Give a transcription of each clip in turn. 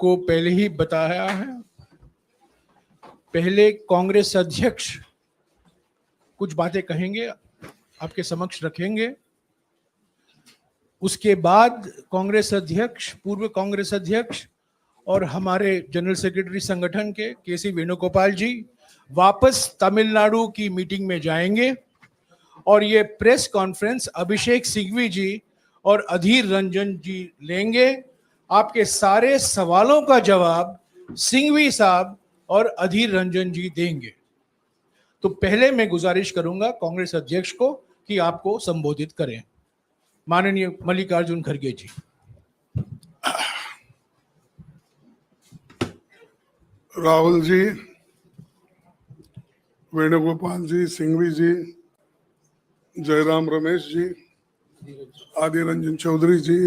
आपको पहले ही बताया है। पहले कांग्रेस अध्यक्ष कुछ बातें कहेंगे, आपके समक्ष रखेंगे। उसके बाद कांग्रेस अध्यक्ष, पूर्व कांग्रेस अध्यक्ष और हमारे जनरल सेक्रेटरी संगठन के केसी वेणुगोपाल जी वापस तमिलनाडु की मीटिंग में जाएंगे और ये प्रेस कॉन्फ्रेंस अभिषेक सिंघवी जी और अधीर रंजन जी लेंगे। आपके सारे सवालों का जवाब सिंघवी साहब और अधीर रंजन जी देंगे। तो पहले मैं गुजारिश करूंगा कांग्रेस अध्यक्ष को कि आपको संबोधित करें। माननीय मल्लिकार्जुन खड़गे जी। राहुल जी, वेणुगोपाल जी, सिंघवी जी, जयराम रमेश जी, आदि रंजन चौधरी जी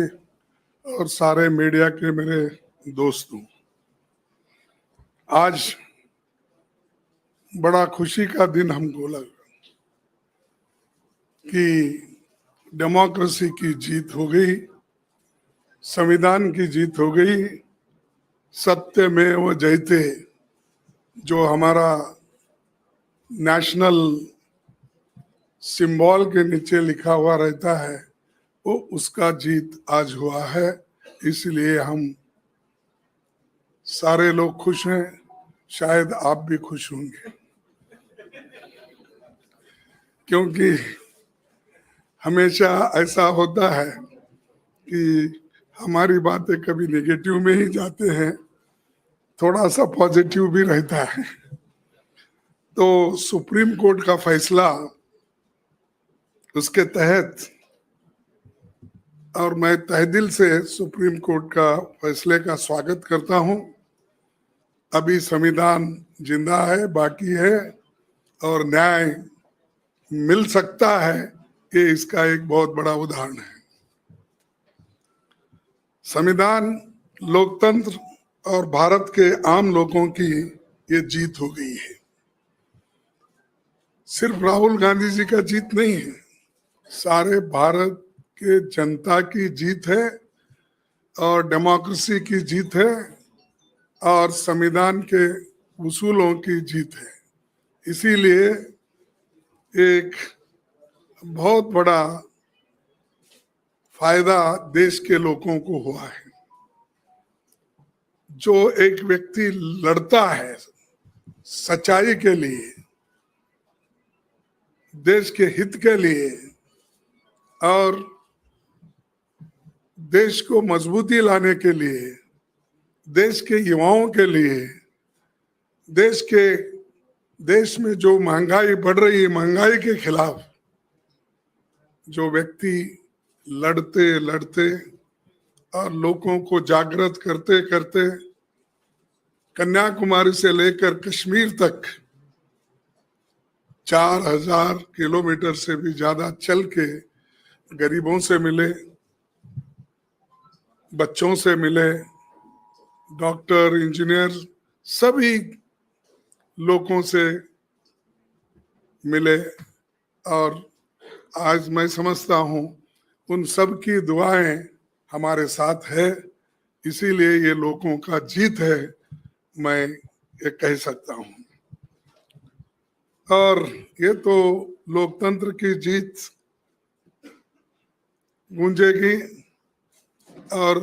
और सारे मीडिया के मेरे दोस्तों, आज बड़ा खुशी का दिन हमको लगा कि डेमोक्रेसी की जीत हो गई, संविधान की जीत हो गई। सत्यमेव जयते जो हमारा नेशनल सिंबल के नीचे लिखा हुआ रहता है, वो उसका जीत आज हुआ है। इसलिए हम सारे लोग खुश हैं, शायद आप भी खुश होंगे, क्योंकि हमेशा ऐसा होता है कि हमारी बातें कभी नेगेटिव में ही जाते हैं, थोड़ा सा पॉजिटिव भी रहता है। तो सुप्रीम कोर्ट का फैसला, उसके तहत, और मैं तहे दिल से सुप्रीम कोर्ट का फैसले का स्वागत करता हूं। अभी संविधान जिंदा है, बाकी है और न्याय मिल सकता है, ये इसका एक बहुत बड़ा उदाहरण है। संविधान, लोकतंत्र और भारत के आम लोगों की ये जीत हो गई है। सिर्फ राहुल गांधी जी का जीत नहीं है, सारे भारत के जनता की जीत है और डेमोक्रेसी की जीत है और संविधान के उसूलों की जीत है। इसीलिए एक बहुत बड़ा फायदा देश के लोगों को हुआ है। जो एक व्यक्ति लड़ता है सच्चाई के लिए, देश के हित के लिए और देश को मजबूती लाने के लिए, देश के युवाओं के लिए, देश में जो महंगाई बढ़ रही है, महंगाई के खिलाफ जो व्यक्ति लड़ते लड़ते और लोगों को जागृत करते करते कन्याकुमारी से लेकर कश्मीर तक 4000 किलोमीटर से भी ज्यादा चल के गरीबों से मिले, बच्चों से मिले, डॉक्टर, इंजीनियर, सभी लोगों से मिले। और आज मैं समझता हूं उन सब की दुआएं हमारे साथ है, इसीलिए ये लोगों का जीत है, मैं ये कह सकता हूं। और ये तो लोकतंत्र की जीत गूंजेगी और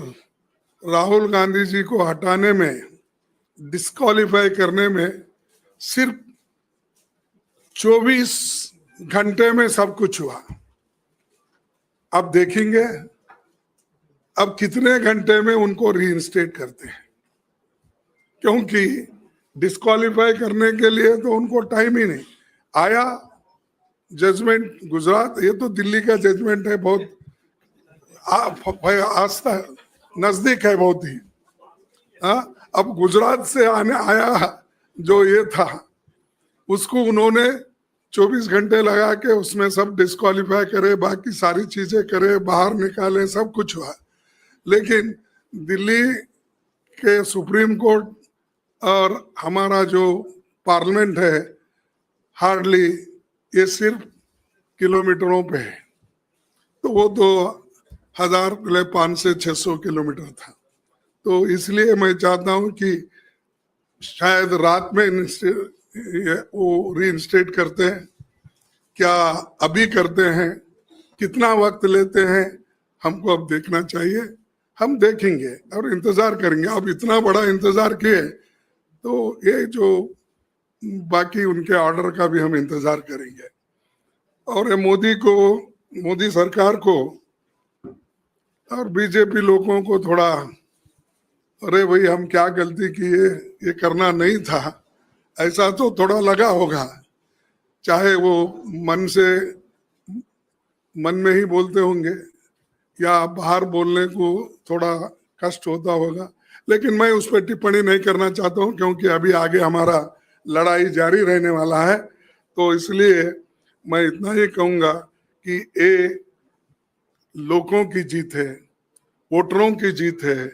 राहुल गांधी जी को हटाने में, डिस्क्वालीफाई करने में सिर्फ 24 घंटे में सब कुछ हुआ। अब देखेंगे अब कितने घंटे में उनको रीइंस्टेट करते हैं, क्योंकि डिस्क्वालीफाई करने के लिए तो उनको टाइम ही नहीं आया। जजमेंट गुजरात, ये तो दिल्ली का जजमेंट है, बहुत आस्था नजदीक है बहुत ही। अब गुजरात से आने आया जो ये था, उसको उन्होंने 24 घंटे लगा के उसमें सब डिस्क्वालीफाई करे, बाकी सारी चीजें करे, बाहर निकाले, सब कुछ हुआ। लेकिन दिल्ली के सुप्रीम कोर्ट और हमारा जो पार्लियामेंट है, हार्डली ये सिर्फ किलोमीटरों पे है, तो वो तो 1500 से 600 किलोमीटर था। तो इसलिए मैं चाहता हूं कि शायद रात में वो रीइंस्टेट करते हैं, क्या अभी करते हैं, कितना वक्त लेते हैं, हमको अब देखना चाहिए। हम देखेंगे और इंतजार करेंगे। अब इतना बड़ा इंतजार किए तो ये जो बाकी उनके ऑर्डर का भी हम इंतजार करेंगे। और ये मोदी सरकार को और बीजेपी लोगों को थोड़ा, अरे भाई हम क्या गलती किए, ये करना नहीं था, ऐसा तो थोड़ा लगा होगा। चाहे वो मन में ही बोलते होंगे या बाहर बोलने को थोड़ा कष्ट होता होगा, लेकिन मैं उस पर टिप्पणी नहीं करना चाहता हूं, क्योंकि अभी आगे हमारा लड़ाई जारी रहने वाला है। तो इसलिए मैं इतना ही कहूंगा कि ये लोगों की जीत है, वोटरों की जीत है,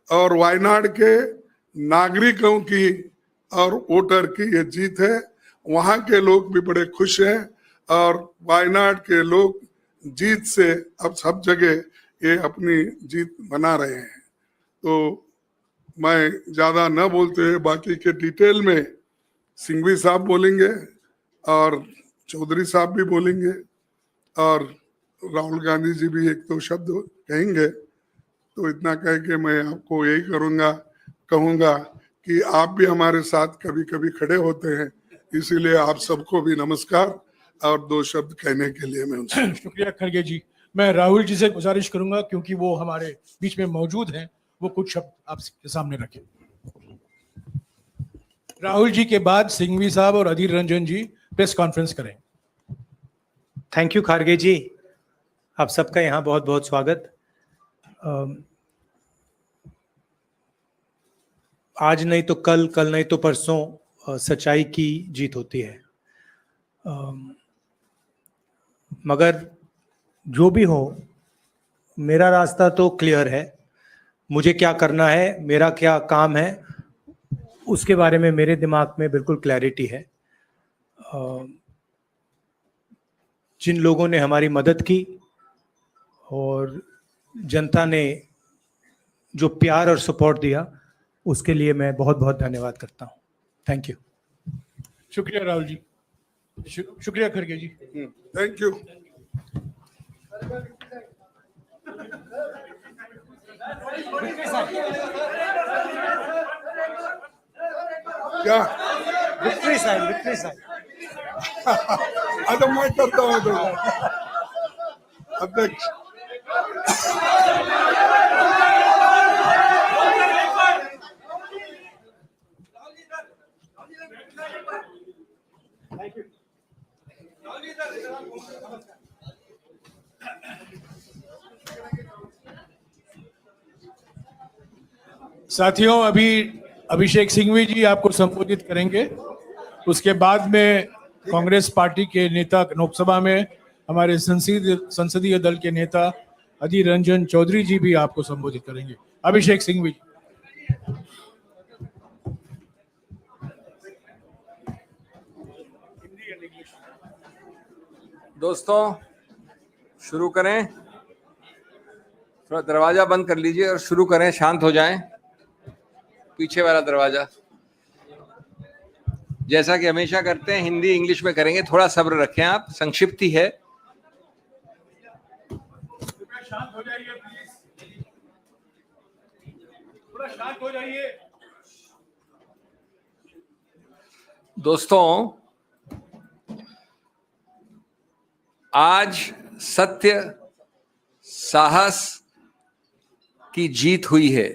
और वायनाड के नागरिकों की और वोटर की ये जीत है। वहां के लोग भी बड़े खुश हैं और वायनाड के लोग जीत से अब सब जगह ये अपनी जीत मना रहे हैं। तो मैं ज्यादा न बोलते हुए बाकी के डिटेल में सिंघवी साहब बोलेंगे और चौधरी साहब भी बोलेंगे और राहुल गांधी जी भी एक दो शब्द कहेंगे। तो इतना कह के मैं आपको यही कहूंगा कि आप भी हमारे साथ कभी कभी खड़े होते हैं, इसीलिए आप सबको भी नमस्कार और दो शब्द कहने के लिए मैं उनसे शुक्रिया खड़गे जी। मैं राहुल जी से गुजारिश करूंगा, क्योंकि वो हमारे बीच में मौजूद हैं, वो कुछ शब्द आपके सामने रखें। राहुल जी के बाद सिंघवी साहब और अधीर रंजन जी प्रेस कॉन्फ्रेंस करें। थैंक यू खारगे जी, आप सबका यहाँ बहुत बहुत स्वागत। आज नहीं तो कल, कल नहीं तो परसों सच्चाई की जीत होती है। मगर जो भी हो, मेरा रास्ता तो क्लियर है। मुझे क्या करना है, मेरा क्या काम है, उसके बारे में मेरे दिमाग में बिल्कुल क्लैरिटी है। जिन लोगों ने हमारी मदद की और जनता ने जो प्यार और सपोर्ट दिया, उसके लिए मैं बहुत बहुत धन्यवाद करता हूँ। Thank you. शुक्रिया राहुल जी, शुक्रिया खड़गे जी। Thank you. क्या विक्ट्री साइन, विक्ट्री साइन। अच्छा मैं करता हूँ तो अध्यक्ष। साथियों, अभी अभिषेक सिंघवी जी आपको संबोधित करेंगे। उसके बाद में कांग्रेस पार्टी के नेता, लोकसभा में हमारे संसदीय दल के नेता अधीर रंजन चौधरी जी भी आपको संबोधित करेंगे। अभिषेक सिंघवी। दोस्तों शुरू करें, थोड़ा दरवाजा बंद कर लीजिए और शुरू करें। शांत हो जाएं, पीछे वाला दरवाजा। जैसा कि हमेशा करते हैं, हिंदी इंग्लिश में करेंगे, थोड़ा सब्र रखें आप, संक्षिप्ति है। शांत हो जाइए प्लीज, थोड़ा शांत हो जाइए। दोस्तों, आज सत्य साहस की जीत हुई है।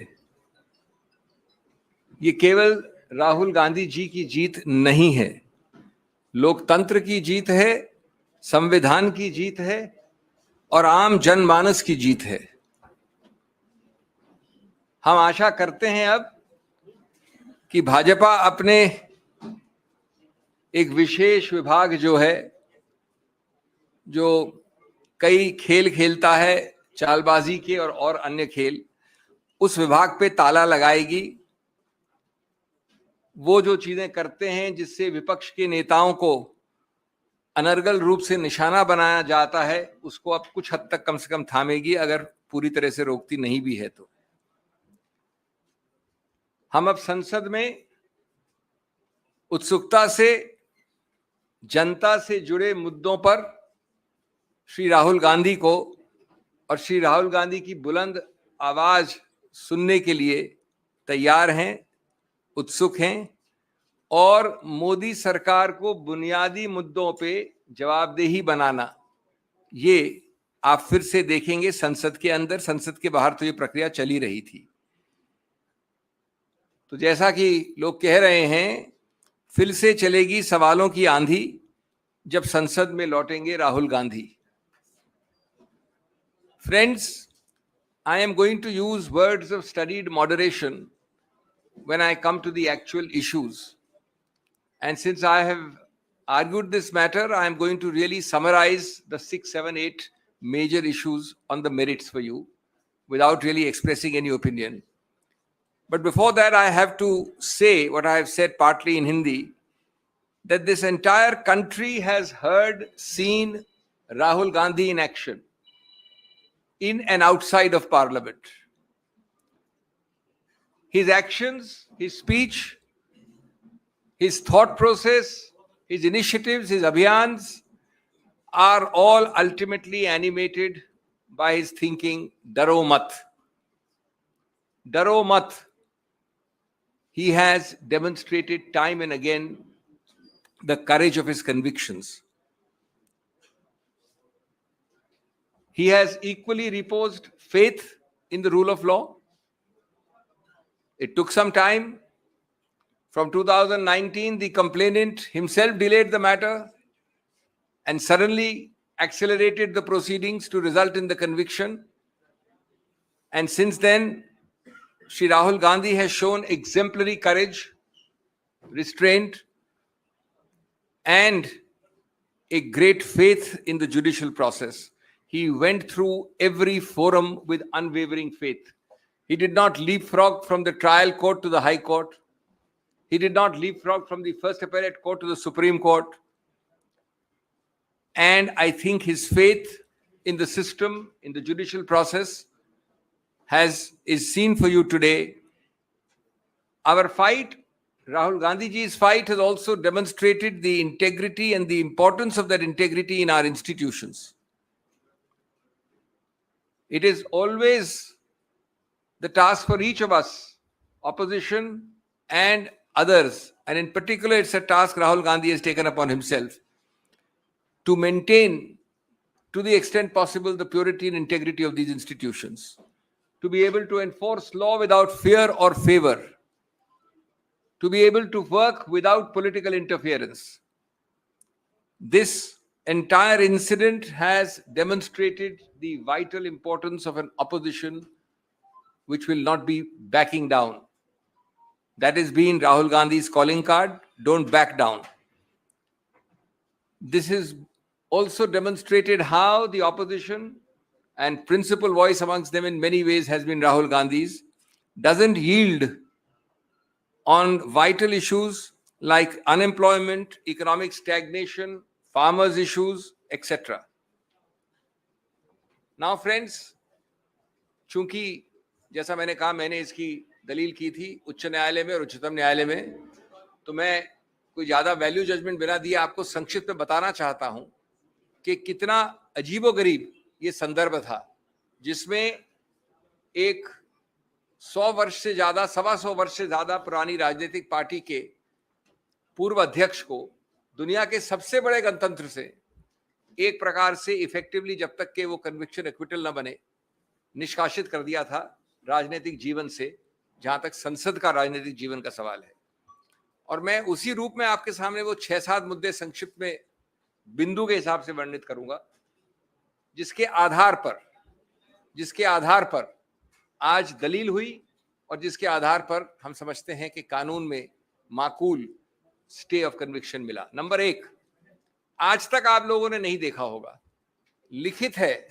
ये केवल राहुल गांधी जी की जीत नहीं है, लोकतंत्र की जीत है, संविधान की जीत है और आम जनमानस की जीत है। हम आशा करते हैं अब कि भाजपा अपने एक विशेष विभाग जो है, जो कई खेल खेलता है, चालबाजी के और अन्य खेल, उस विभाग पे ताला लगाएगी। वो जो चीजें करते हैं जिससे विपक्ष के नेताओं को अनर्गल रूप से निशाना बनाया जाता है, उसको अब कुछ हद तक कम से कम थामेगी, अगर पूरी तरह से रोकती नहीं भी है तो। हम अब संसद में उत्सुकता से जनता से जुड़े मुद्दों पर श्री राहुल गांधी को और श्री राहुल गांधी की बुलंद आवाज सुनने के लिए तैयार हैं, उत्सुक हैं और मोदी सरकार को बुनियादी मुद्दों पे जवाबदेही बनाना, ये आप फिर से देखेंगे संसद के अंदर। संसद के बाहर तो ये प्रक्रिया चली रही थी। तो जैसा कि लोग कह रहे हैं, फिर से चलेगी सवालों की आंधी जब संसद में लौटेंगे Rahul Gandhi. Friends, I am going to use words of studied moderation when I come to the actual issues. And since I have argued this matter, I am going to really summarize the 6, 7, 8 major issues on the merits for you without really expressing any opinion. But before that, I have to say what I have said partly in Hindi, that this entire country has heard, seen Rahul Gandhi in action, in and outside of Parliament. His actions, his speech, his thought process, his initiatives, his abhiyans are all ultimately animated by his thinking, Daro Mat. Daro Mat. He has demonstrated time and again the courage of his convictions. He has equally reposed faith in the rule of law. It took some time. From 2019, the complainant himself delayed the matter and suddenly accelerated the proceedings to result in the conviction. And since then, Shri Rahul Gandhi has shown exemplary courage, restraint, and a great faith in the judicial process. He went through every forum with unwavering faith. He did not leapfrog from the trial court to the High Court. He did not leapfrog from the First Appellate Court to the Supreme Court. And I think his faith in the system, in the judicial process, is seen for you today. Our fight, Rahul Gandhi ji's fight, has also demonstrated the integrity and the importance of that integrity in our institutions. It is always the task for each of us, opposition and others, and in particular it's a task Rahul Gandhi has taken upon himself, to maintain to the extent possible the purity and integrity of these institutions, to be able to enforce law without fear or favor, to be able to work without political interference. This entire incident has demonstrated the vital importance of an opposition which will not be backing down. That has been Rahul Gandhi's calling card. Don't back down. This has also demonstrated how the opposition, and principal voice amongst them in many ways has been Rahul Gandhi's, doesn't yield on vital issues like unemployment, economic stagnation, farmers' issues, etc. Now friends, चूंकि जैसा मैंने कहा, मैंने इसकी दलील की थी उच्च न्यायालय में और उच्चतम न्यायालय में, तो मैं कोई ज्यादा वैल्यू जजमेंट बिना दिए आपको संक्षिप्त में बताना चाहता हूं कि कितना अजीबोगरीब ये संदर्भ था, जिसमें एक 100 वर्ष से ज्यादा, 125 वर्ष से ज्यादा पुरानी राजनीतिक पार्टी के पूर्व अध्यक्ष को दुनिया के सबसे बड़े गणतंत्र से एक प्रकार से इफेक्टिवली, जब तक के वो कन्विक्शन एक्विटल न बने, निष्कासित कर दिया था राजनीतिक जीवन से, जहां तक संसद का राजनीतिक जीवन का सवाल है। और मैं उसी रूप में आपके सामने वो 6-7 मुद्दे संक्षिप्त में बिंदु के हिसाब से वर्णित करूंगा, जिसके आधार पर आज दलील हुई और जिसके आधार पर हम समझते हैं कि कानून में माकूल स्टे ऑफ कन्विक्शन मिला। नंबर 1, आज तक आप लोगों ने नहीं देखा होगा, लिखित है,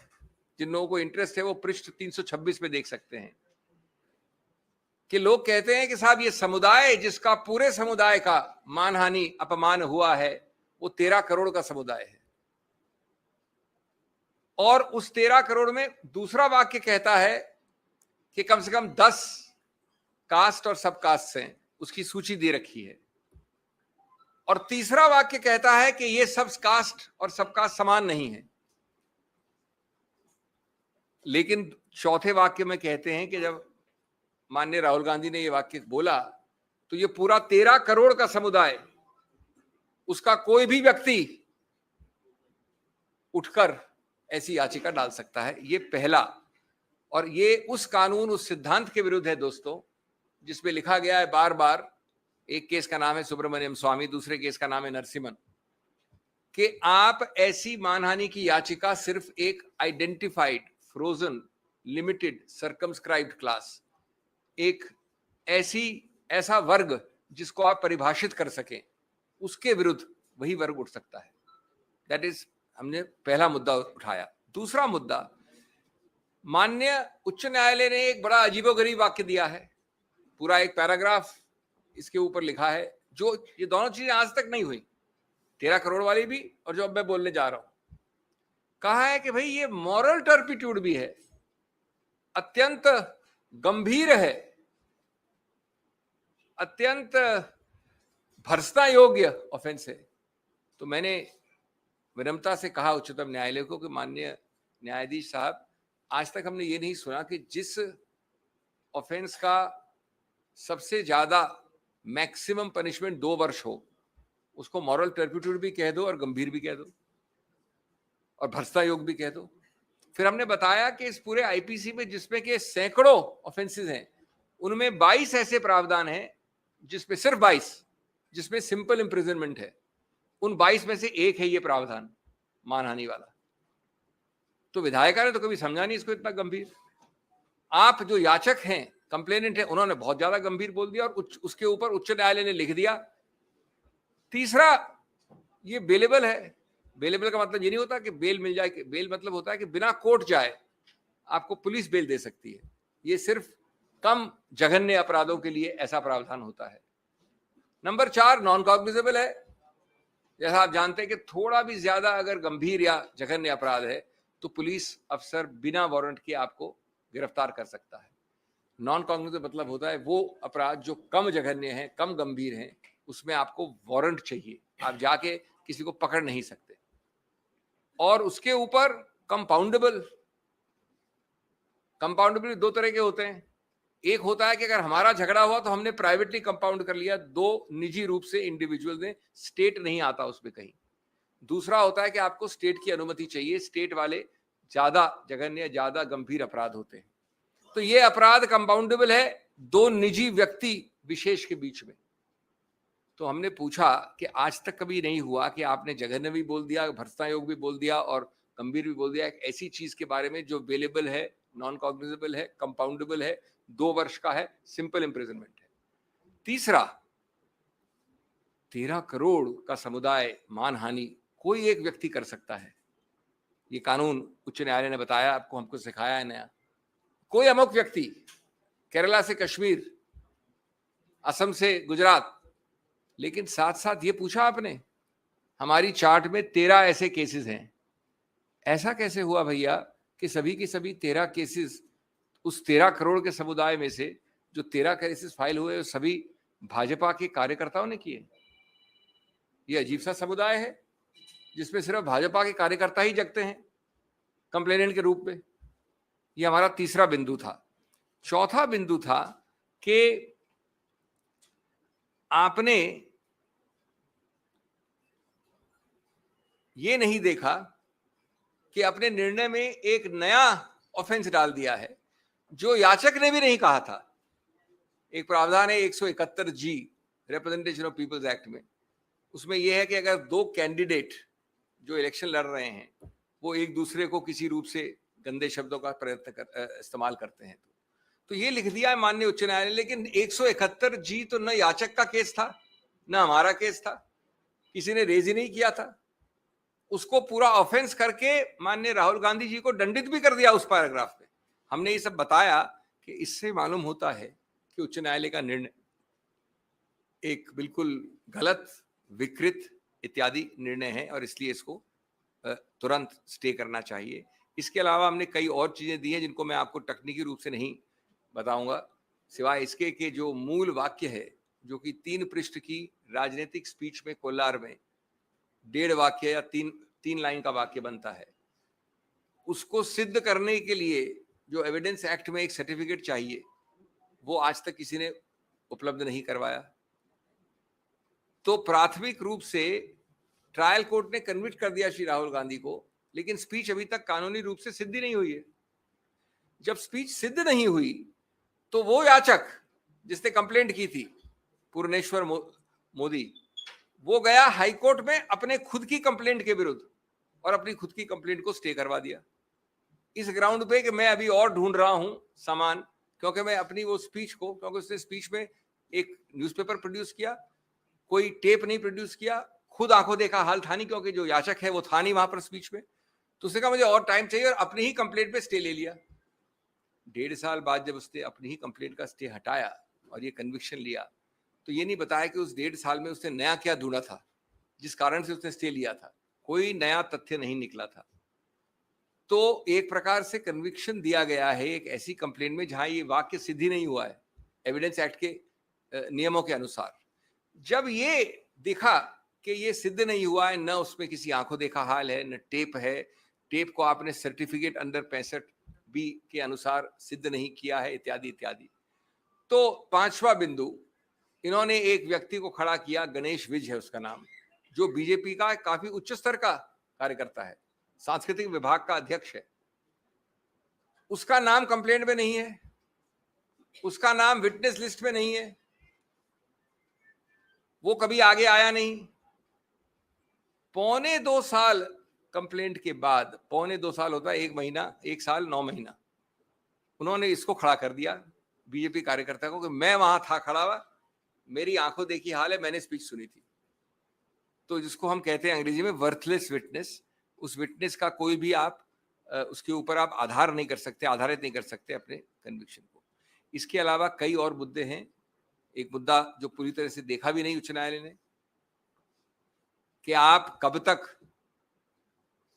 जिन लोगों को इंटरेस्ट है वो पृष्ठ 326 में देख सकते हैं, कि लोग कहते हैं कि साहब ये समुदाय जिसका पूरे समुदाय का मानहानि अपमान हुआ है वो 13 करोड़ का समुदाय है, और उस 13 करोड़ में दूसरा वाक्य कहता है कि कम से कम 10 कास्ट और सब कास्ट हैं उसकी सूची दे रखी है, और तीसरा वाक्य कहता है कि ये सब कास्ट और सब कास्ट समान नहीं है। लेकिन चौथे वाक्य में कहते हैं कि जब माननीय राहुल गांधी ने ये वाक्य बोला तो ये पूरा 13 करोड़ का समुदाय, उसका कोई भी व्यक्ति उठकर ऐसी याचिका डाल सकता है। ये पहला, और ये उस कानून, उस सिद्धांत के विरुद्ध है दोस्तों, जिसमें लिखा गया है बार बार, एक केस का नाम है सुब्रमण्यम स्वामी, दूसरे केस का नाम है नरसिम्हन, कि आप ऐसी मानहानि की याचिका सिर्फ एक identified, frozen, limited, circumscribed class, एक ऐसा वर्ग जिसको आप परिभाषित कर सकें, उसके विरुद्ध वही वर्ग उठ सकता है। दैट इज, हमने पहला मुद्दा उठाया। दूसरा मुद्दा, माननीय उच्च न्यायालय ने एक बड़ा अजीबोगरीब वाक्य दिया है, पूरा एक पैराग्राफ इसके ऊपर लिखा है, जो ये दोनों चीजें आज तक नहीं हुई, 13 करोड़ वाली भी और जो अब मैं बोलने जा रहा हूं। कहा है कि भाई ये मॉरल टर्पिट्यूड भी है, अत्यंत गंभीर है, अत्यंत भर्त्सना योग्य ऑफेंस है। तो मैंने विनम्रता से कहा उच्चतम न्यायालय को कि माननीय न्यायाधीश साहब, आज तक हमने ये नहीं सुना कि जिस ऑफेंस का सबसे ज्यादा मैक्सिमम पनिशमेंट 2 वर्ष हो, उसको मॉरल टर्पिट्यूड भी कह दो और गंभीर भी कह दो और भर्त्सना योग्य भी कह दो। फिर हमने बताया कि इस पूरे आईपीसी में, जिसमें के सैकड़ों ऑफेंसेस हैं, उनमें 22 ऐसे प्रावधान हैं जिसमें सिर्फ 22 जिसमें सिंपल इंप्रिजनमेंट है। उन 22 में से एक है ये प्रावधान मानहानि वाला। तो विधायिका ने तो कभी समझा नहीं इसको इतना गंभीर। आप जो याचक हैं, कंप्लेनेंट है, उन्होंने बहुत ज्यादा गंभीर बोल दिया और उसके ऊपर उच्च न्यायालय ने लिख दिया। तीसरा, ये बेलेबल है। बेलेबल का मतलब ये नहीं होता कि बेल मिल जाए, बेल मतलब होता है कि बिना कोर्ट जाए आपको पुलिस बेल दे सकती है। ये सिर्फ कम जघन्य अपराधों के लिए ऐसा प्रावधान होता है। नंबर 4, नॉन कॉग्निजेबल है। जैसा आप जानते हैं कि थोड़ा भी ज्यादा अगर गंभीर या जघन्य अपराध है तो पुलिस अफसर बिना वारंट के आपको गिरफ्तार कर सकता है। नॉन कॉग्निजेबल मतलब होता है वो अपराध जो कम जघन्य है, कम गंभीर है, उसमें आपको वारंट चाहिए, आप जाके किसी को पकड़ नहीं सकते। और उसके ऊपर कंपाउंडेबल 2 तरह के होते हैं। एक होता है कि अगर हमारा झगड़ा हुआ तो हमने प्राइवेटली कंपाउंड कर लिया, 2 निजी रूप से इंडिविजुअल ने, स्टेट नहीं आता उसमें कहीं। दूसरा होता है कि आपको स्टेट की अनुमति चाहिए, स्टेट वाले ज्यादा जघन्य, ज्यादा गंभीर अपराध होते हैं। तो ये अपराध कंपाउंडेबल है 2 निजी व्यक्ति विशेष के बीच में। तो हमने पूछा कि आज तक कभी नहीं हुआ कि आपने जघन्य भी बोल दिया, भर्त्सना योग्य भी बोल दिया और गंभीर भी बोल दिया, एक ऐसी चीज के बारे में जो बेलेबल है, नॉन कॉग्निजेबल है, कंपाउंडेबल है, 2 वर्ष का है, सिंपल इंप्रिजनमेंट है। तीसरा, 13 करोड़ का समुदाय मानहानि कोई एक व्यक्ति कर सकता है। ये कानून उच्च न्यायालय ने बताया, आपको, हमको सिखाया है नया। कोई अमुक व्यक्ति, केरला से कश्मीर, असम से गुजरात। लेकिन साथ साथ ये पूछा आपने, हमारी चार्ट में 13 ऐसे केसेस हैं। ऐसा कैसे हुआ भैया कि सभी के सभी 13 केसेस, उस 13 करोड़ के समुदाय में से जो 13 केसेस फाइल हुए वो सभी भाजपा के कार्यकर्ताओं ने किए? ये अजीब सा समुदाय है जिसमें सिर्फ भाजपा के कार्यकर्ता ही जगते हैं कंप्लेनेंट के रूप में। ये हमारा तीसरा बिंदु था। चौथा बिंदु था कि आपने ये नहीं देखा कि अपने निर्णय में एक नया ऑफेंस डाल दिया है जो याचक ने भी नहीं कहा था। एक प्रावधान है 171G representation of peoples act में। उसमें यह है कि अगर 2 कैंडिडेट जो इलेक्शन लड़ रहे हैं वो एक दूसरे को किसी रूप से गंदे शब्दों का इस्तेमाल करते हैं तो ये लिख दिया है माननीय उच्च न्यायालय। लेकिन 171G तो न याचक का केस था न हमारा केस था, किसी ने रेज ही नहीं किया था। उसको पूरा ऑफेंस करके माननीय राहुल गांधी जी को दंडित भी कर दिया उस पैराग्राफ पे। हमने ये सब बताया कि इससे मालूम होता है कि उच्च न्यायालय का निर्णय एक बिल्कुल गलत, विकृत इत्यादि निर्णय है और इसलिए इसको तुरंत स्टे करना चाहिए। इसके अलावा हमने कई और चीजें दी हैं जिनको मैं आपको तकनीकी रूप से नहीं बताऊंगा, सिवाय इसके कि जो मूल वाक्य है, जो कि 3 पृष्ठ की राजनीतिक स्पीच में कोलार में 1.5 वाक्य या 3 लाइन का वाक्य बनता है, उसको सिद्ध करने के लिए जो एविडेंस एक्ट में एक सर्टिफिकेट चाहिए, वो आज तक किसी ने उपलब्ध नहीं करवाया। तो प्राथमिक रूप से ट्रायल कोर्ट ने कन्विक्ट कर दिया श्री राहुल गांधी को, लेकिन स्पीच अभी तक कानूनी रूप से सिद्ध नहीं हुई है। जब स्पीच सिद्ध नहीं हुई तो वो याचक जिसने कंप्लेंट की थी, पूर्णेश्वर मोदी, वो गया हाईकोर्ट में अपने खुद की कंप्लेंट के विरुद्ध और अपनी खुद की कंप्लेंट को स्टे करवा दिया, इस ग्राउंड पे कि मैं अभी और ढूंढ रहा हूं सामान, क्योंकि मैं अपनी वो स्पीच को, क्योंकि उसने स्पीच में एक न्यूज़पेपर प्रोड्यूस किया, कोई टेप नहीं प्रोड्यूस किया, खुद आंखों देखा हाल था नहीं, क्योंकि जो याचक है वो था नहीं वहां पर स्पीच में, तो उसने कहा मुझे और टाइम चाहिए और अपनी ही कंप्लेंट पे स्टे ले लिया। 1.5 साल बाद जब उसने अपनी ही कंप्लेंट का स्टे हटाया और ये कन्विक्शन लिया, तो ये नहीं बताया कि उस 1.5 साल में उसने नया क्या ढूंढा था जिस कारण से उसने स्टे लिया था। कोई नया तथ्य नहीं निकला था। तो एक प्रकार से कन्विक्शन दिया गया है एक ऐसी कंप्लेंट में जहां ये वाक्य सिद्ध ही नहीं हुआ है एविडेंस एक्ट के नियमों के अनुसार। जब ये देखा कि ये सिद्ध नहीं हुआ है, न उसमें किसी आंखों देखा हाल है, न टेप है, टेप को आपने सर्टिफिकेट अंडर 65B के अनुसार सिद्ध नहीं किया है, इत्यादि इत्यादि, तो 5वां बिंदु, इन्होंने एक व्यक्ति को खड़ा किया, गणेश विज है उसका नाम, जो बीजेपी का काफी उच्च स्तर का कार्यकर्ता है, सांस्कृतिक विभाग का अध्यक्ष है। उसका नाम कंप्लेंट में नहीं है, उसका नाम विटनेस लिस्ट में नहीं है, वो कभी आगे आया नहीं। 1.25 साल कंप्लेंट के बाद, 1.25 साल होता है 1 महीना, 1 साल 9 महीना, उन्होंने इसको खड़ा कर दिया बीजेपी कार्यकर्ता को कि मैं वहां था खड़ा हुआ, मेरी आंखों देखी हाल है, मैंने स्पीच सुनी थी। तो जिसको हम कहते हैं अंग्रेजी में वर्थलेस विटनेस, उस विटनेस का कोई भी आप उसके ऊपर आप आधार नहीं कर सकते, आधारित नहीं कर सकते अपने कन्विक्शन को। इसके अलावा कई और मुद्दे हैं। एक मुद्दा जो पूरी तरह से देखा भी नहीं उच्च न्यायालय ने, कि आप कब तक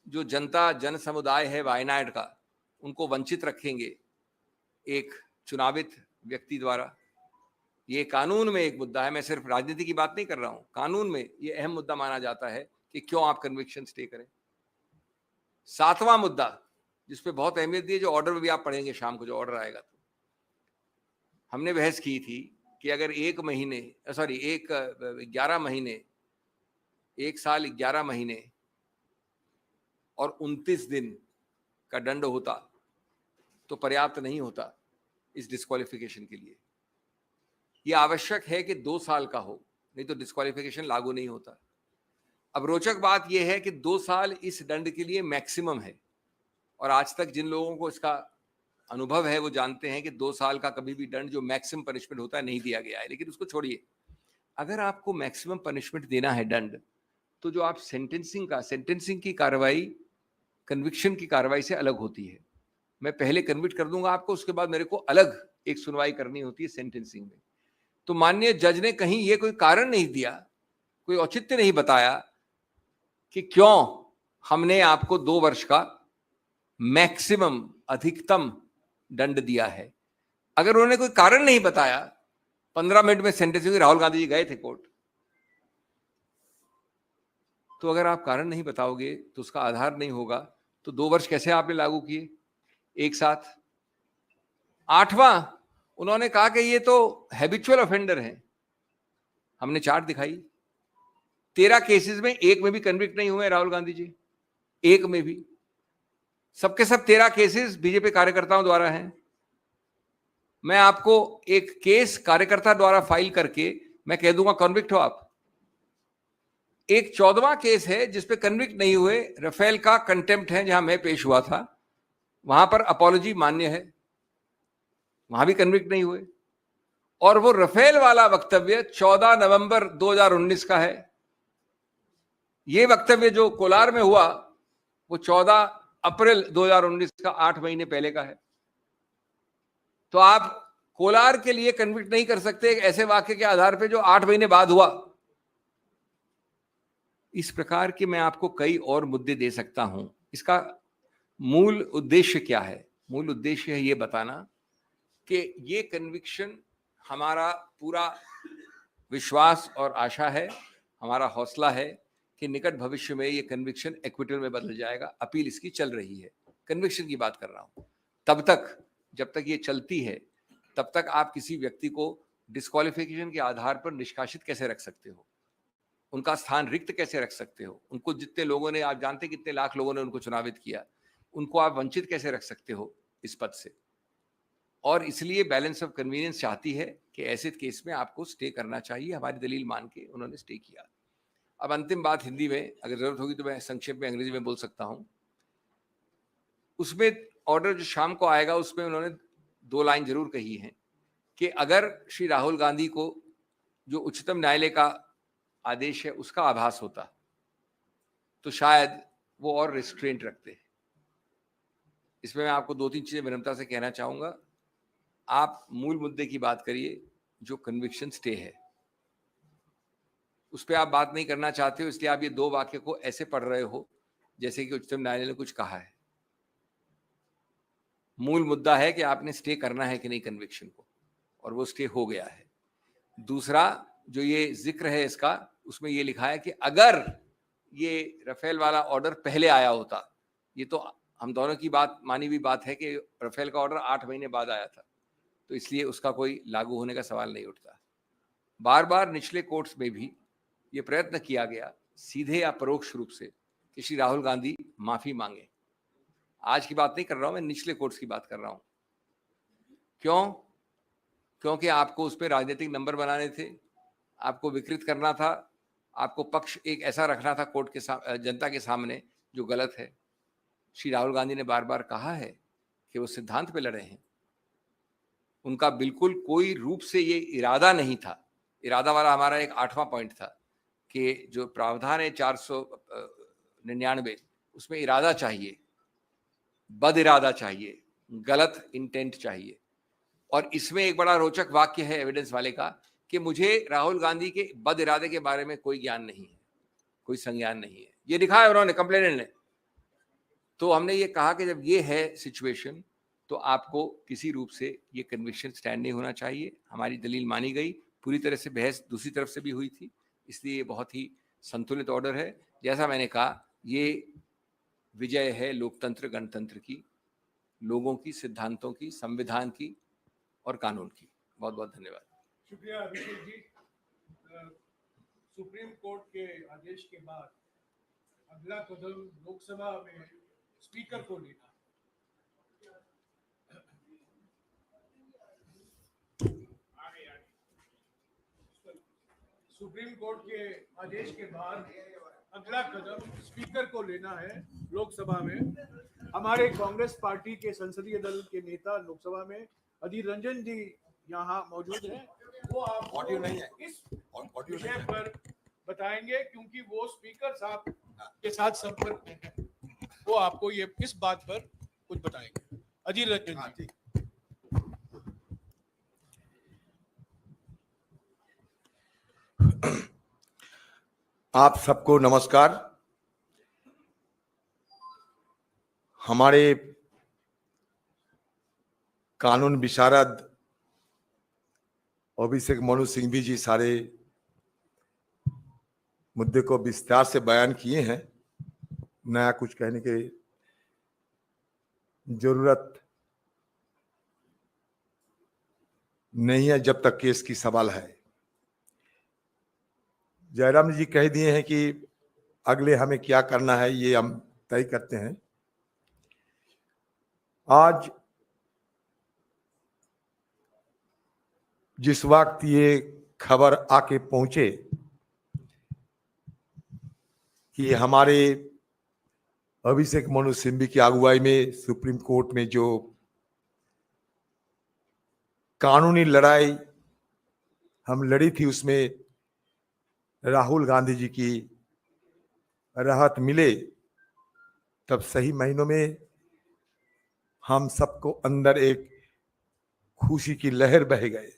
जो जनता जन समुदाय है वायनाड का, उनको वंचित रखेंगे एक चुनावित व्यक्ति द्वारा। ये कानून में एक मुद्दा है, मैं सिर्फ राजनीति की बात नहीं कर रहा हूं, कानून में ये अहम मुद्दा माना जाता है कि क्यों आप कन्विक्शन स्टे करें। 7वां मुद्दा जिसपे बहुत अहमियत दी है, जो ऑर्डर भी आप पढ़ेंगे शाम को, जो ऑर्डर आएगा, तो हमने बहस की थी कि अगर 11 महीने, 1 साल 11 महीने और 29 दिन का दंड होता तो पर्याप्त नहीं होता इस डिस्क्वालिफिकेशन के लिए। यह आवश्यक है कि 2 साल का हो, नहीं तो डिस्क्वालिफिकेशन लागू नहीं होता। अब रोचक बात यह है कि 2 साल इस दंड के लिए मैक्सिमम है, और आज तक जिन लोगों को इसका अनुभव है वो जानते हैं कि 2 साल का कभी भी दंड जो मैक्सिमम पनिशमेंट होता है नहीं दिया गया है। लेकिन उसको छोड़िए, अगर आपको मैक्सिमम पनिशमेंट देना है दंड, तो जो आप सेंटेंसिंग की कार्रवाई कन्विक्शन की कार्रवाई से अलग होती है। मैं पहले कन्विक्ट कर दूंगा आपको, उसके बाद मेरे को अलग एक सुनवाई करनी होती है सेंटेंसिंग में। तो माननीय जज ने कहीं ये कोई कारण नहीं दिया, कोई औचित्य नहीं बताया कि क्यों हमने आपको 2 वर्ष का मैक्सिमम अधिकतम दंड दिया है। अगर उन्होंने कोई कारण नहीं बताया, 15 मिनट में सेंटेंसिंग, राहुल गांधी जी गए थे कोर्ट, तो अगर आप कारण नहीं बताओगे तो उसका आधार नहीं होगा, तो 2 वर्ष कैसे आपने लागू किए एक साथ। 8वां, उन्होंने कहा कि ये तो हैबिचुअल ऑफेंडर हैं। हमने चार्ट दिखाई, 13 केसेस में एक में भी कन्विक्ट नहीं हुए राहुल गांधी जी, एक में भी। सबके सब 13 केसेस बीजेपी कार्यकर्ताओं द्वारा हैं। मैं आपको एक केस कार्यकर्ता द्वारा फाइल करके मैं कह दूंगा कन्विक्ट हो आप। एक 14वां केस है जिसपे कन्विक्ट नहीं हुए, राफेल का कंटेम्प्ट है, जहां मैं पेश हुआ था, वहां पर अपॉलॉजी मान्य है, वहां भी कन्विक्ट नहीं हुए। और वो राफेल वाला वक्तव्य 14 नवंबर 2019 का है। ये वक्तव्य जो कोलार में हुआ वो 14 अप्रैल 2019 का, 8 महीने पहले का है। तो आप कोलार के लिए कन्विक्ट नहीं कर सकते एक ऐसे वाक्य के आधार पे जो 8 महीने बाद हुआ। इस प्रकार के मैं आपको कई और मुद्दे दे सकता हूं। इसका मूल उद्देश्य क्या है? मूल उद्देश्य है ये बताना कि ये कन्विक्शन हमारा पूरा विश्वास और आशा है, हमारा हौसला है कि निकट भविष्य में ये कन्विक्शन एक्विटल में बदल जाएगा। अपील इसकी चल रही है, कन्विक्शन की बात कर रहा हूं। तब तक, जब तक ये चलती है, तब तक आप किसी व्यक्ति को डिस्क्वालिफिकेशन के आधार पर निष्कासित कैसे रख सकते हो, उनका स्थान रिक्त कैसे रख सकते हो, उनको जितने लोगों ने, आप जानते कितने लाख लोगों ने उनको चुनावित किया, उनको आप वंचित कैसे रख सकते हो इस पद से। और इसलिए बैलेंस ऑफ कन्वीनियंस चाहती है कि ऐसे केस में आपको स्टे करना चाहिए। हमारी दलील मान के उन्होंने स्टे किया। अब अंतिम बात हिंदी में, अगर जरूरत होगी तो मैं संक्षेप में अंग्रेजी में बोल सकता हूं। उसमें ऑर्डर जो शाम को आएगा उसमें उन्होंने 2 लाइन जरूर कही है कि अगर श्री राहुल गांधी को जो उच्चतम न्यायालय का आदेश है उसका आभास होता तो शायद वो और रिस्ट्रेंट रखते। इसमें मैं आपको 2-3 चीजें विनम्रता से कहना चाहूंगा। आप मूल मुद्दे की बात करिए, जो कन्विक्शन स्टे है उस पर आप बात नहीं करना चाहते हो, इसलिए आप ये 2 वाक्य को ऐसे पढ़ रहे हो जैसे कि उच्चतम न्यायालय ने कुछ कहा है। मूल मुद्दा है कि आपने स्टे करना है कि नहीं कन्विक्शन को, और वो स्टे हो गया है। दूसरा जो ये जिक्र है इसका, उसमें ये लिखा है कि अगर ये राफेल वाला ऑर्डर पहले आया होता, ये तो हम दोनों की बात मानी हुई बात है कि राफेल का ऑर्डर 8 महीने बाद आया था, तो इसलिए उसका कोई लागू होने का सवाल नहीं उठता। बार बार निचले कोर्ट्स में भी ये प्रयत्न किया गया, सीधे या परोक्ष रूप से, कि श्री राहुल गांधी माफी मांगे। आज की बात नहीं कर रहा हूं मैं, निचले कोर्ट्स की बात कर रहा हूं। क्यों? क्योंकि आपको उस पर राजनीतिक नंबर बनाने थे, आपको विकृत करना था, आपको पक्ष एक ऐसा रखना था कोर्ट के जनता के सामने जो गलत है। श्री राहुल गांधी ने बार बार कहा है कि वो सिद्धांत पे लड़े हैं। उनका बिल्कुल कोई रूप से ये इरादा नहीं था। इरादा वाला हमारा एक 8वां पॉइंट था कि जो प्रावधान है 499, उसमें इरादा चाहिए, बद इरादा चाहिए, गलत इंटेंट चाहिए। और इसमें एक बड़ा रोचक वाक्य है एविडेंस वाले का कि मुझे राहुल गांधी के बद इरादे के बारे में कोई ज्ञान नहीं है, कोई संज्ञान नहीं है, ये लिखा है उन्होंने, कंप्लेनेंट ने। तो हमने ये कहा कि जब ये है सिचुएशन तो आपको किसी रूप से ये कन्विक्शन स्टैंड नहीं होना चाहिए। हमारी दलील मानी गई, पूरी तरह से बहस दूसरी तरफ से भी हुई थी, इसलिए ये बहुत ही संतुलित ऑर्डर है। जैसा मैंने कहा, ये विजय है लोकतंत्र गणतंत्र की, लोगों की, सिद्धांतों की, संविधान की और कानून की। बहुत बहुत धन्यवाद। शुक्रिया अभिषेक जी। सुप्रीम कोर्ट के आदेश के बाद अगला कदम लोकसभा में स्पीकर को लेना। सुप्रीम कोर्ट के आदेश के बाद अगला कदम स्पीकर को लेना है लोकसभा में। हमारे कांग्रेस पार्टी के संसदीय दल के नेता लोकसभा में अधीर रंजन जी यहाँ मौजूद हैं। वो आपको ऑडियो नहीं है, इस विषय पर बताएंगे, क्योंकि वो स्पीकर साहब के साथ संपर्क में हैं। वो आपको ये इस बात पर कुछ बताएंगे। अधीर रंजन जी। आप सबको नमस्कार। हमारे कानून विशारद अभिषेक मनु सिंघवी जी सारे मुद्दे को विस्तार से बयान किए हैं, नया कुछ कहने की जरूरत नहीं है जब तक केस की सवाल है। जयराम जी कह दिए हैं कि अगले हमें क्या करना है ये हम तय करते हैं। आज जिस वक्त ये खबर आके पहुंचे कि हमारे अभिषेक मनु सिंघवी की अगुवाई में सुप्रीम कोर्ट में जो कानूनी लड़ाई हम लड़ी थी उसमें राहुल गांधी जी की राहत मिले, तब सही महीनों में हम सबको अंदर एक खुशी की लहर बह गए।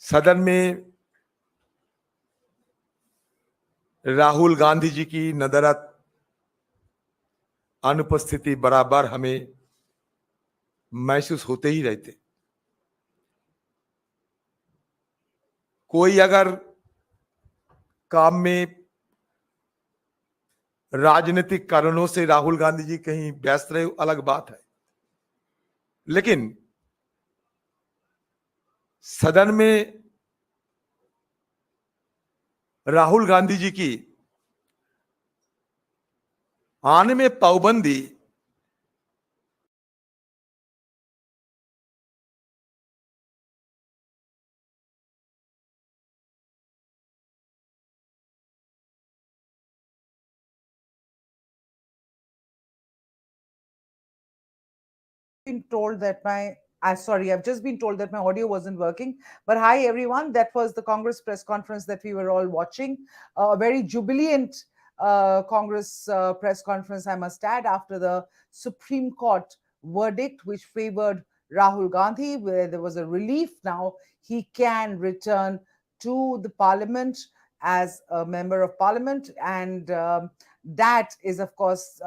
सदन में राहुल गांधी जी की नदारद अनुपस्थिति बराबर हमें महसूस होते ही रहते। कोई अगर काम में राजनीतिक कारणों से राहुल गांधी जी कहीं व्यस्त रहे, अलग बात है, लेकिन सदन में राहुल गांधी जी की आने में पाबंदी been told that I've just been told that my audio wasn't working. But hi, everyone. That was the Congress press conference that we were all watching. A very jubilant Congress press conference, I must add, after the Supreme Court verdict, which favored Rahul Gandhi, where there was a relief. Now he can return to the parliament as a member of parliament. And that is, of course,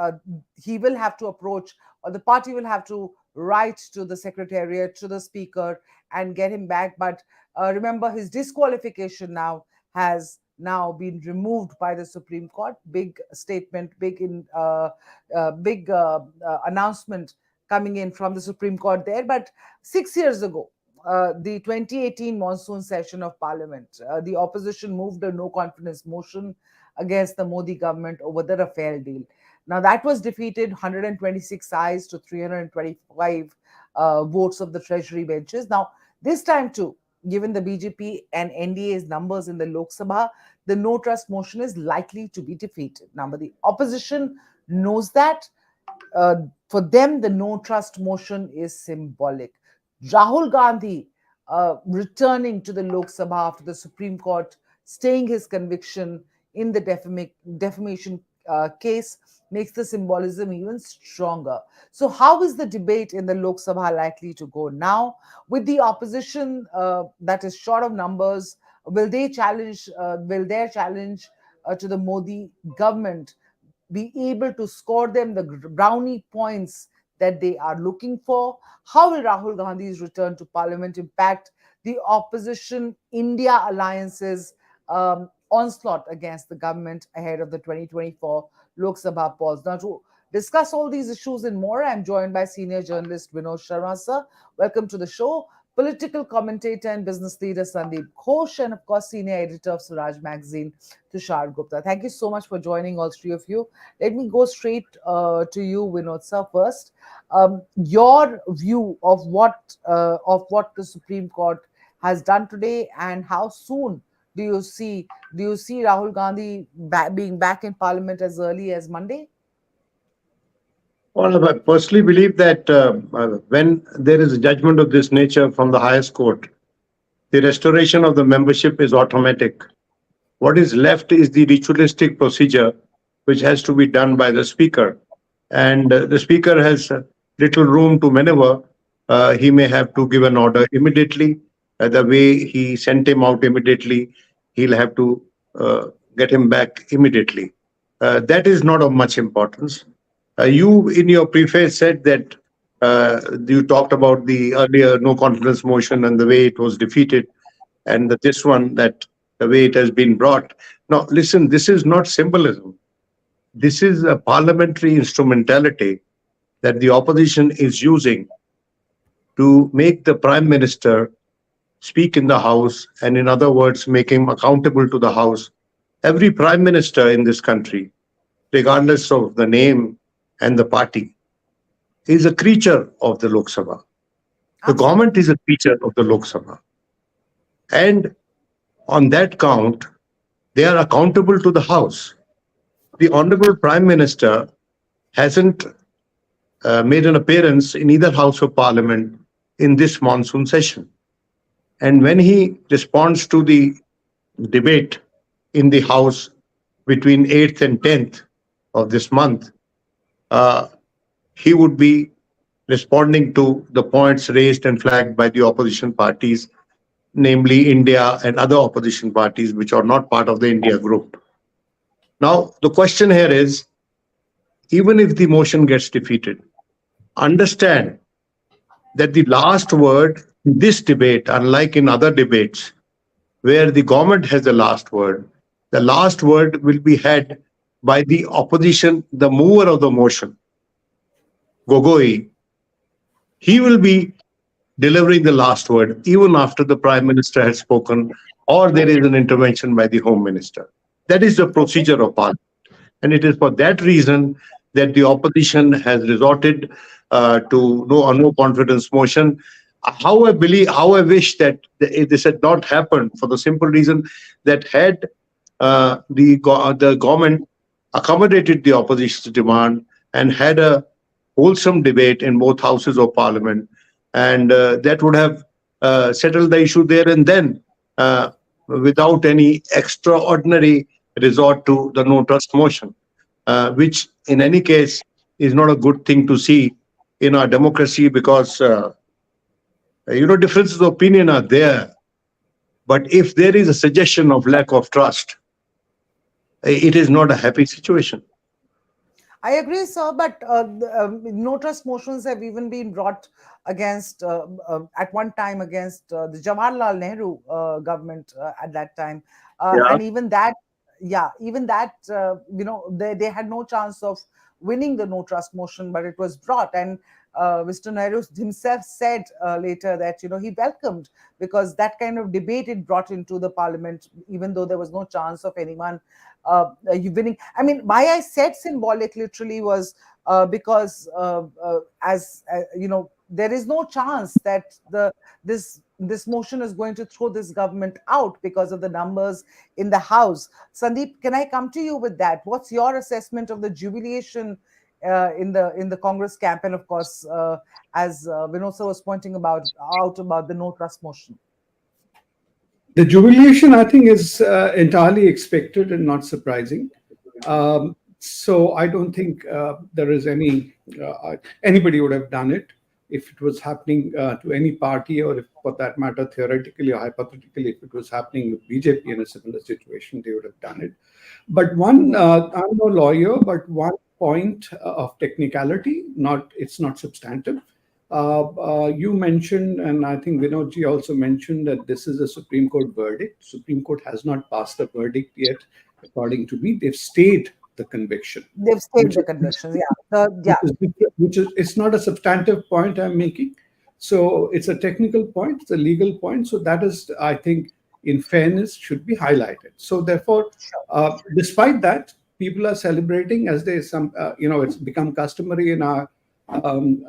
he will have to approach, or the party will have to write to the secretariat, to the speaker, and get him back. But remember, his disqualification now has been removed by the Supreme Court. Big statement, big announcement coming in from the Supreme Court there. But 6 years ago, the 2018 monsoon session of Parliament, the opposition moved a no confidence motion against the Modi government over the Rafale deal. Now, that was defeated 126 ayes to 325 votes of the Treasury benches. Now, this time too, given the BJP and NDA's numbers in the Lok Sabha, the no trust motion is likely to be defeated. Now, but the opposition knows that. For them, the no trust motion is symbolic. Rahul Gandhi returning to the Lok Sabha after the Supreme Court staying his conviction in the defamation case makes the symbolism even stronger. So how is the debate in the Lok Sabha likely to go now? With the opposition that is short of numbers, will their challenge to the Modi government be able to score them the brownie points that they are looking for? How will Rahul Gandhi's return to parliament impact the opposition India alliance's onslaught against the government ahead of the 2024 Lok Sabha polls? Now, to discuss all these issues and more, I'm joined by senior journalist Vinod Sharma. Sir, welcome to the show. Political commentator and business leader Sandeep Ghosh, and of course, senior editor of Swaraj magazine, Tushar Gupta. Thank you so much for joining, all three of you. Let me go straight to you, Vinod sir, first. Your view of what the Supreme Court has done today, and how soon do you see Rahul Gandhi being back in Parliament as early as Monday? Well, I personally believe that when there is a judgment of this nature from the highest court, the restoration of the membership is automatic. What is left is the ritualistic procedure, which has to be done by the speaker. And the speaker has little room to maneuver. He may have to give an order immediately. The way he sent him out immediately, he'll have to get him back immediately. That is not of much importance. You, in your preface, said that you talked about the earlier no confidence motion and the way it was defeated, and this one, that the way it has been brought. Now, listen, this is not symbolism. This is a parliamentary instrumentality that the opposition is using to make the Prime Minister speak in the House, and in other words, make him accountable to the House. Every Prime Minister in this country, regardless of the name and the party, is a creature of the Lok Sabha. The government is a creature of the Lok Sabha. And on that count, they are accountable to the House. The Honorable Prime Minister hasn't made an appearance in either House of Parliament in this monsoon session. And when he responds to the debate in the House between 8th and 10th of this month, he would be responding to the points raised and flagged by the opposition parties, namely India and other opposition parties which are not part of the India group. Now, the question here is, even if the motion gets defeated, understand that the last word in this debate, unlike in other debates, where the government has the last word will be had by the opposition, the mover of the motion, Gogoi. He will be delivering the last word even after the Prime Minister has spoken or there is an intervention by the Home Minister. That is the procedure of Parliament. And it is for that reason that the opposition has resorted to a no confidence motion. How I wish that this had not happened, for the simple reason that had the government accommodated the opposition's demand and had a wholesome debate in both houses of Parliament, and that would have settled the issue there and then, without any extraordinary resort to the no trust motion, which in any case is not a good thing to see in our democracy, because differences of opinion are there, but if there is a suggestion of lack of trust, it is not a happy situation. I agree, sir, but no trust motions have even been brought against, at one time, against the Jawaharlal Nehru government at that time. And even that, they had no chance of winning the no trust motion, but it was brought. And Mr. Nehru himself said later that, he welcomed, because that kind of debate it brought into the parliament, even though there was no chance of anyone winning. I mean, why I said symbolic literally was because there is no chance that this motion is going to throw this government out because of the numbers in the House. Sandeep, can I come to you with that? What's your assessment of the jubilation in the Congress camp, and of course, as Vinod sir was pointing out about the no trust motion? The jubilation, I think, is entirely expected and not surprising. So I don't think there is anybody would have done it if it was happening to any party, or if, for that matter, theoretically or hypothetically, if it was happening with BJP in a similar situation, they would have done it. But I'm no lawyer, but one point of technicality, it's not substantive. You mentioned, and I think Vinodji also mentioned, that this is a Supreme Court verdict. Supreme Court has not passed a verdict yet, according to me. They've stayed the conviction. They've stayed the conviction, yeah. It's not a substantive point I'm making. So it's a technical point, it's a legal point. So that is, I think, in fairness, should be highlighted. So therefore, despite that, people are celebrating as it's become customary in our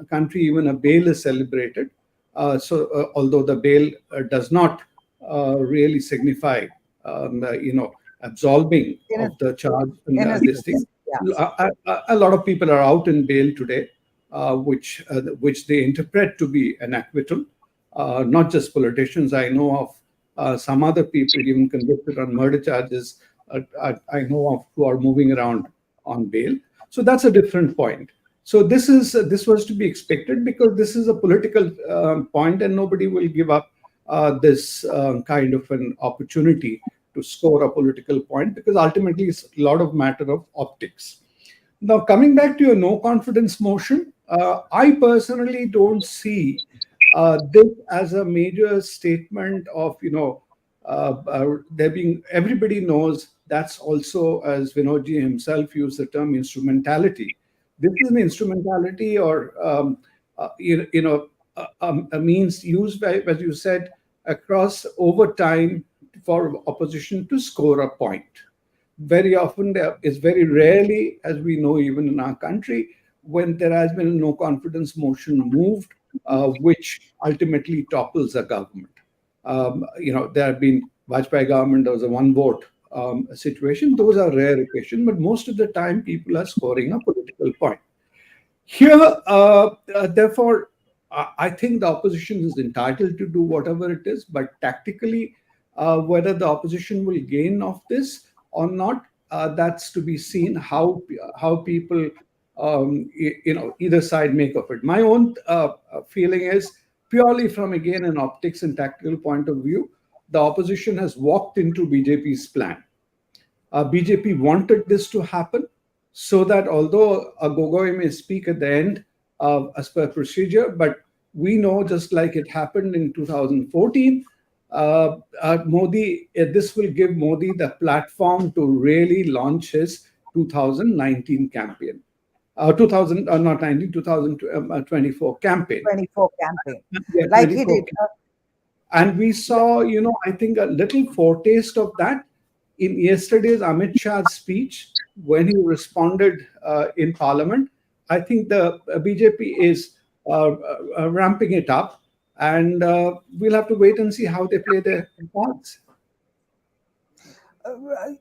country. Even a bail is celebrated. Although the bail does not really signify, absolving of the charge and this thing. A lot of people are out in bail today, which they interpret to be an acquittal. Not just politicians. I know of some other people even convicted on murder charges. I know of who are moving around on bail. So that's a different point. So this was to be expected, because this is a political point, and nobody will give up this kind of an opportunity to score a political point, because ultimately it's a lot of matter of optics. Now, coming back to your no confidence motion, I personally don't see this as a major statement of, there being, everybody knows that's also, as Vinodji himself used the term, instrumentality. This is an instrumentality, or a means used by, as you said, across over time for opposition to score a point. Very often, there is very rarely, as we know, even in our country, when there has been a no confidence motion moved, which ultimately topples a government. There have been Vajpayee government, there was a one vote situation. Those are rare occasions, but most of the time people are scoring a political point. Here, therefore, I think the opposition is entitled to do whatever it is, but tactically, whether the opposition will gain of this or not, that's to be seen how people, either side make of it. My own feeling is, purely from, again, an optics and tactical point of view, the opposition has walked into BJP's plan. BJP wanted this to happen so that although a Gogoi may speak at the end as per procedure, but we know, just like it happened in 2014, this will give Modi the platform to really launch his 2019 campaign. 2024 campaign. 24 campaign, Yeah, like he 24 did. And we saw, I think a little foretaste of that in yesterday's Amit Shah's speech when he responded in Parliament. I think the BJP is ramping it up, and we'll have to wait and see how they play their cards.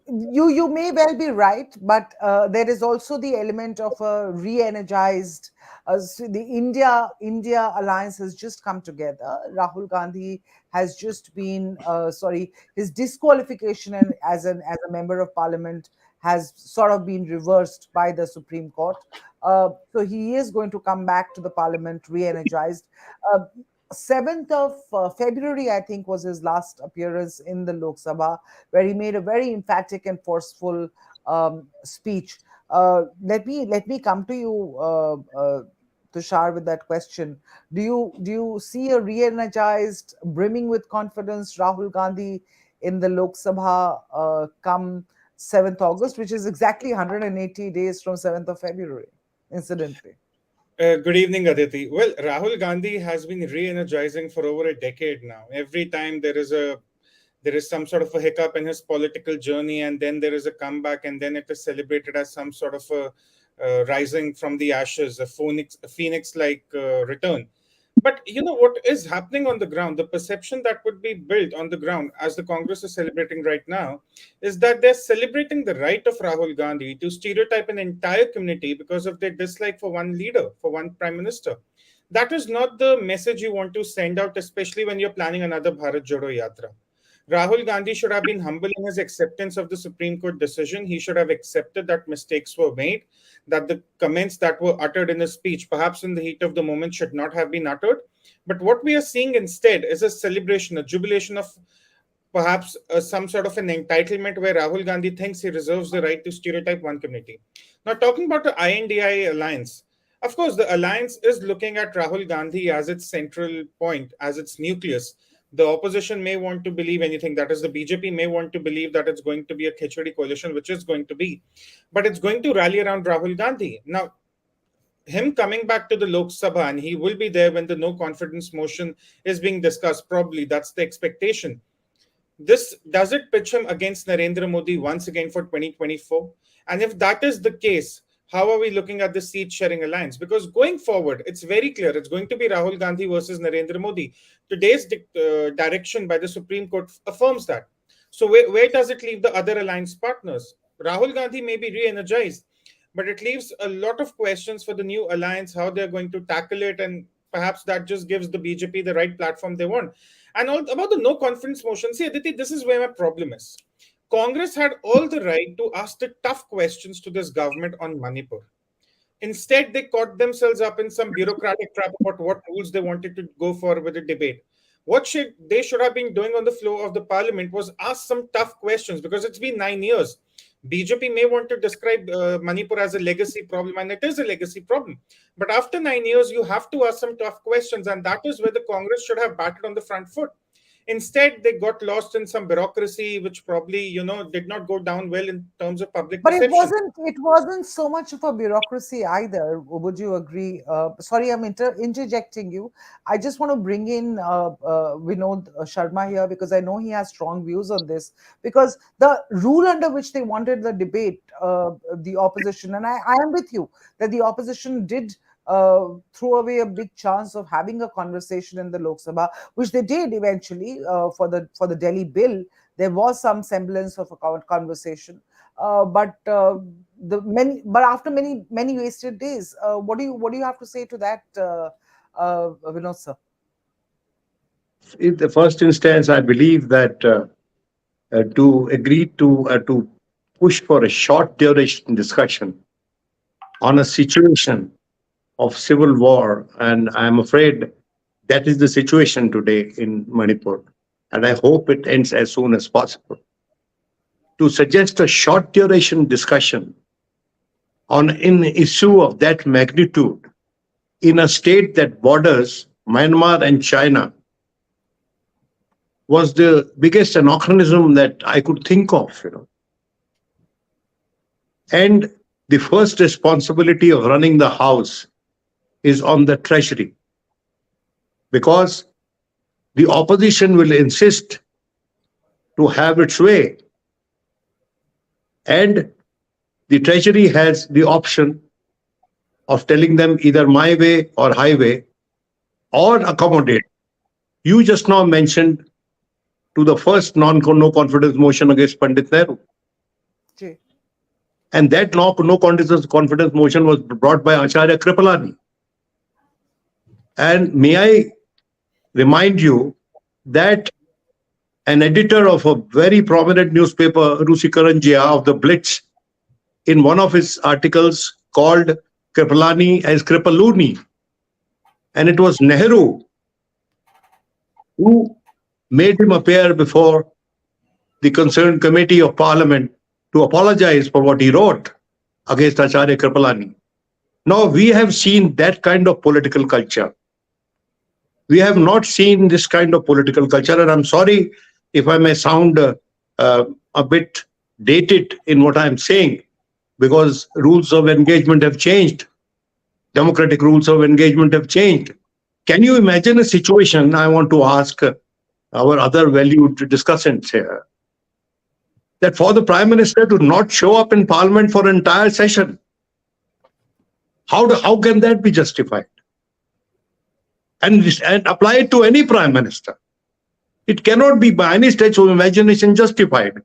You may well be right, but there is also the element of a re-energized. So the India alliance has just come together. Rahul Gandhi has just been his disqualification and as a member of parliament has sort of been reversed by the Supreme Court. So he is going to come back to the parliament re-energized. 7th of February, I think, was his last appearance in the Lok Sabha, where he made a very emphatic and forceful speech. Let me come to you, Tushar, with that question. Do you see a re-energized, brimming with confidence Rahul Gandhi in the Lok Sabha come 7th August, which is exactly 180 days from 7th of February, incidentally? Good evening, Aditi. Well, Rahul Gandhi has been re-energizing for over a decade now. Every time there is some sort of a hiccup in his political journey, and then there is a comeback, and then it is celebrated as some sort of a rising from the ashes, a phoenix-like return. But what is happening on the ground, the perception that would be built on the ground as the Congress is celebrating right now, is that they're celebrating the right of Rahul Gandhi to stereotype an entire community because of their dislike for one leader, for one prime minister. That is not the message you want to send out, especially when you're planning another Bharat Jodo Yatra. Rahul Gandhi should have been humble in his acceptance of the Supreme Court decision. He should have accepted that mistakes were made, that the comments that were uttered in his speech, perhaps in the heat of the moment, should not have been uttered. But what we are seeing instead is a celebration, a jubilation of perhaps some sort of an entitlement where Rahul Gandhi thinks he reserves the right to stereotype one community. Now, talking about the INDI alliance, of course, the alliance is looking at Rahul Gandhi as its central point, as its nucleus. The opposition may want to believe anything. That is, the BJP may want to believe that it's going to be a Khichdi coalition, which is going to be. But it's going to rally around Rahul Gandhi. Now, him coming back to the Lok Sabha, and he will be there when the no confidence motion is being discussed, probably. That's the expectation. Does it pitch him against Narendra Modi once again for 2024? And if that is the case, how are we looking at the seat-sharing alliance? Because going forward, it's very clear. It's going to be Rahul Gandhi versus Narendra Modi. Today's direction by the Supreme Court affirms that. So where does it leave the other alliance partners? Rahul Gandhi may be re-energized, but it leaves a lot of questions for the new alliance, how they're going to tackle it, and perhaps that just gives the BJP the right platform they want. And about the no confidence motion, see, Aditi, this is where my problem is. Congress had all the right to ask the tough questions to this government on Manipur. Instead, they caught themselves up in some bureaucratic trap about what rules they wanted to go for with the debate. What they should have been doing on the floor of the parliament was ask some tough questions, because it's been 9 years. BJP may want to describe Manipur as a legacy problem, and it is a legacy problem. But after 9 years, you have to ask some tough questions, and that is where the Congress should have batted on the front foot. Instead, they got lost in some bureaucracy, which probably, did not go down well in terms of public perception. But it wasn't so much of a bureaucracy either. Would you agree? Sorry, I'm interjecting you. I just want to bring in Vinod Sharma here, because I know he has strong views on this. Because the rule under which they wanted the debate, the opposition, and I am with you, that the opposition did throw away a big chance of having a conversation in the Lok Sabha, which they did eventually for the Delhi bill. There was some semblance of a conversation, but after many wasted days. What do you have to say to that, Vinod sir? In the first instance, I believe that to agree to push for a short duration discussion on a situation of civil war, and I'm afraid that is the situation today in Manipur, and I hope it ends as soon as possible. To suggest a short duration discussion on an issue of that magnitude in a state that borders Myanmar and China was the biggest anachronism that I could think of, And the first responsibility of running the House is on the Treasury, because the opposition will insist to have its way. And the Treasury has the option of telling them either my way or highway, or accommodate. You just now mentioned to the first no confidence motion against Pandit Nehru. Ji. And that no confidence motion was brought by Acharya Kripalani. And may I remind you that an editor of a very prominent newspaper, Rusi Karanjia of the Blitz, in one of his articles called Kripalani as Kripaluni. And it was Nehru who made him appear before the concerned committee of Parliament to apologize for what he wrote against Acharya Kripalani. Now, we have seen that kind of political culture. We have not seen this kind of political culture, and I'm sorry if I may sound a bit dated in what I'm saying, because rules of engagement have changed. Democratic rules of engagement have changed. Can you imagine a situation, I want to ask our other valued discussants here, that for the Prime Minister to not show up in Parliament for an entire session? How can that be justified? And apply it to any Prime Minister. It cannot be by any stretch of imagination justified.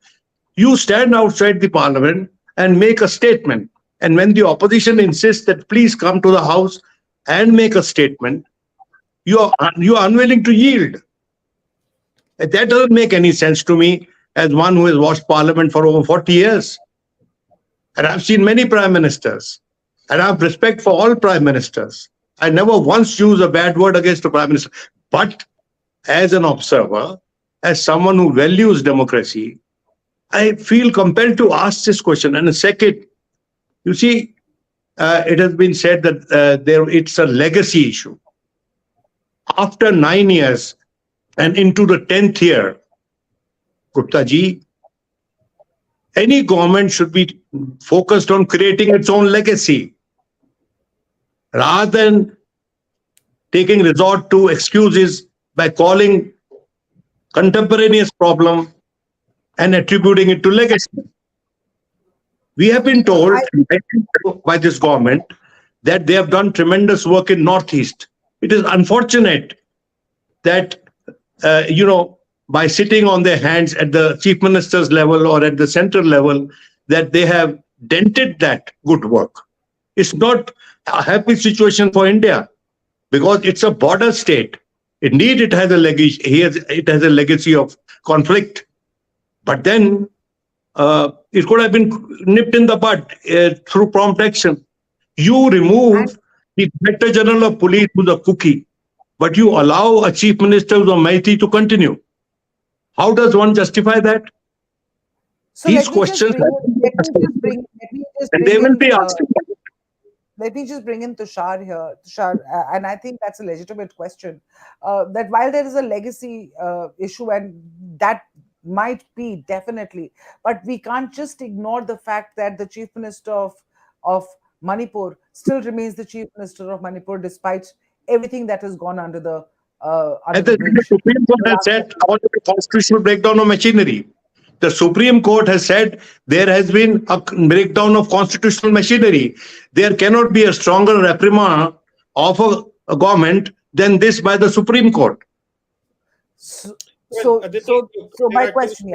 You stand outside the Parliament and make a statement. And when the opposition insists that please come to the House and make a statement, you are unwilling to yield. That doesn't make any sense to me as one who has watched Parliament for over 40 years. And I've seen many Prime Ministers. And I have respect for all Prime Ministers. I never once use a bad word against a Prime Minister. But as an observer, as someone who values democracy, I feel compelled to ask this question. And a second, you see, it has been said that it's a legacy issue. After 9 years and into the 10th year, Gupta ji, any government should be focused on creating its own legacy, rather than taking resort to excuses by calling contemporaneous problem and attributing it to legacy. We have been told by this government that they have done tremendous work in Northeast. It is unfortunate that, by sitting on their hands at the chief minister's level or at the central level, that they have dented that good work. It's not a happy situation for India because it's a border state. Indeed, it has a legacy of conflict, but then it could have been nipped in the bud through prompt action. You remove the Director General of Police who's a cookie, but you allow a Chief Minister who's a Maiti to continue. How does one justify that? So These questions, and they will be asked. Let me just bring in Tushar here. Tushar, and I think that's a legitimate question. That while there is a legacy issue, and that might be definitely, but we can't just ignore the fact that the Chief Minister of Manipur still remains the Chief Minister of Manipur, despite everything that has gone under the the Supreme Court has said about the constitutional breakdown of machinery. The Supreme Court has said there has been a breakdown of constitutional machinery. There cannot be a stronger reprimand of a government than this by the Supreme Court. So my question,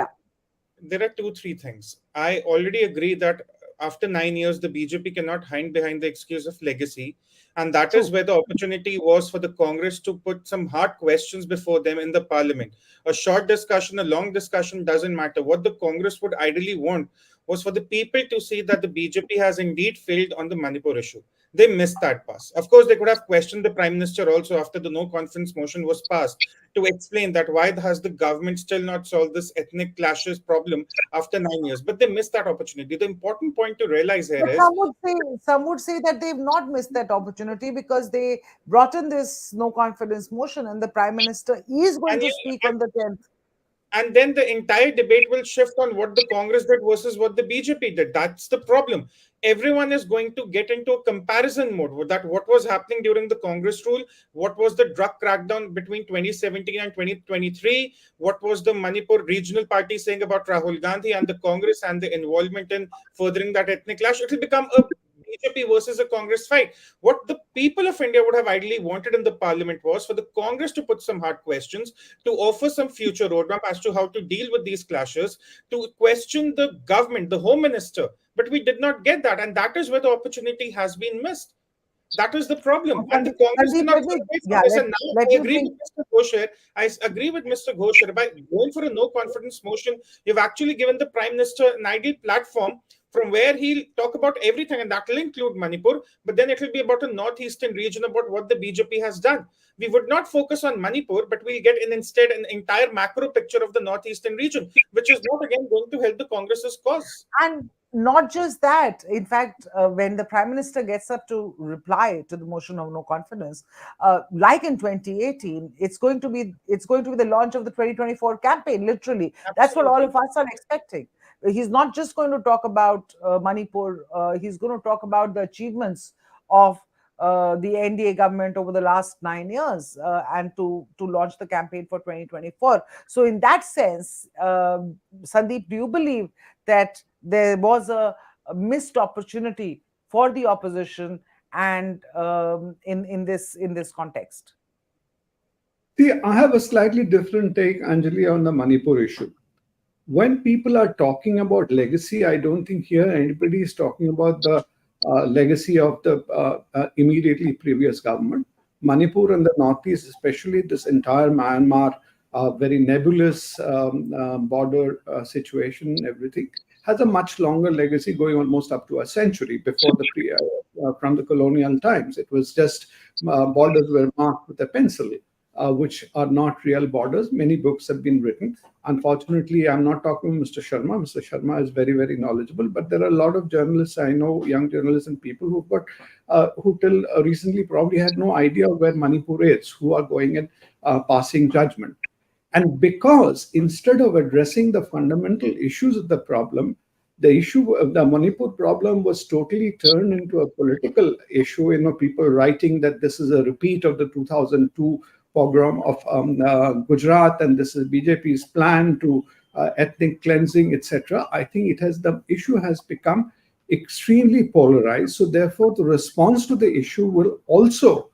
there are 2-3 things. I already agree that after 9 years, the BJP cannot hide behind the excuse of legacy. And that is where the opportunity was for the Congress to put some hard questions before them in the Parliament. A short discussion, a long discussion doesn't matter. What the Congress would ideally want was for the people to see that the BJP has indeed failed on the Manipur issue. They missed that pass. Of course, they could have questioned the Prime Minister also after the no confidence motion was passed to explain that why has the government still not solved this ethnic clashes problem after 9 years. But they missed that opportunity. The important point to realize here is some would say that they've not missed that opportunity because they brought in this no confidence motion and the Prime Minister is going to speak on the 10th. and then the entire debate will shift on what the Congress did versus what the BJP did. That's the problem. Everyone is going to get into a comparison mode with that. What was happening during the Congress rule? What was the drug crackdown between 2017 and 2023? What was the Manipur regional party saying about Rahul Gandhi and the Congress and the involvement in furthering that ethnic clash? It will become a BJP versus a Congress fight. What the people of India would have ideally wanted in the parliament was for the Congress to put some hard questions, to offer some future roadmap as to how to deal with these clashes, to question the government, the home minister. But we did not get that. And that is where the opportunity has been missed. That is the problem. And the Congress did not Sandeep, away from yeah, this. And now let I me agree think. with Mr. Ghoshar. I agree with Mr. Ghoshar. By going for a no confidence motion, you've actually given the Prime Minister an ideal platform from where he'll talk about everything, and that will include Manipur, but then it will be about a northeastern region, about what the BJP has done. We would not focus on Manipur, but we'll get instead an entire macro picture of the northeastern region, which is not again going to help the Congress's cause. And not just that, in fact, when the Prime Minister gets up to reply to the motion of no confidence, like in 2018, it's going to be the launch of the 2024 campaign. Literally, that's what all of us are expecting. He's not just going to talk about Manipur. He's going to talk about the achievements of the NDA government over the last 9 years, and to launch the campaign for 2024. So, in that sense, Sandeep, do you believe that there was a missed opportunity for the opposition, and in this context? See, I have a slightly different take, Anjali, on the Manipur issue. When people are talking about legacy, I don't think here anybody is talking about the legacy of the immediately previous government. Manipur and the Northeast, especially this entire Myanmar, very nebulous border situation, everything, has a much longer legacy going almost up to a century before from the colonial times. It was just borders were marked with a pencil, which are not real borders. Many books have been written. Unfortunately, I'm not talking to Mr. Sharma. Mr. Sharma is very, very knowledgeable, but there are a lot of journalists I know, young journalists and people who've got, who till recently probably had no idea where Manipur is, who are going and passing judgment. And because instead of addressing the fundamental issues of the problem, the issue of the Manipur problem was totally turned into a political issue. People writing that this is a repeat of the 2002 pogrom of Gujarat, and this is BJP's plan to ethnic cleansing, etc. I think the issue has become extremely polarized. So therefore, the response to the issue will also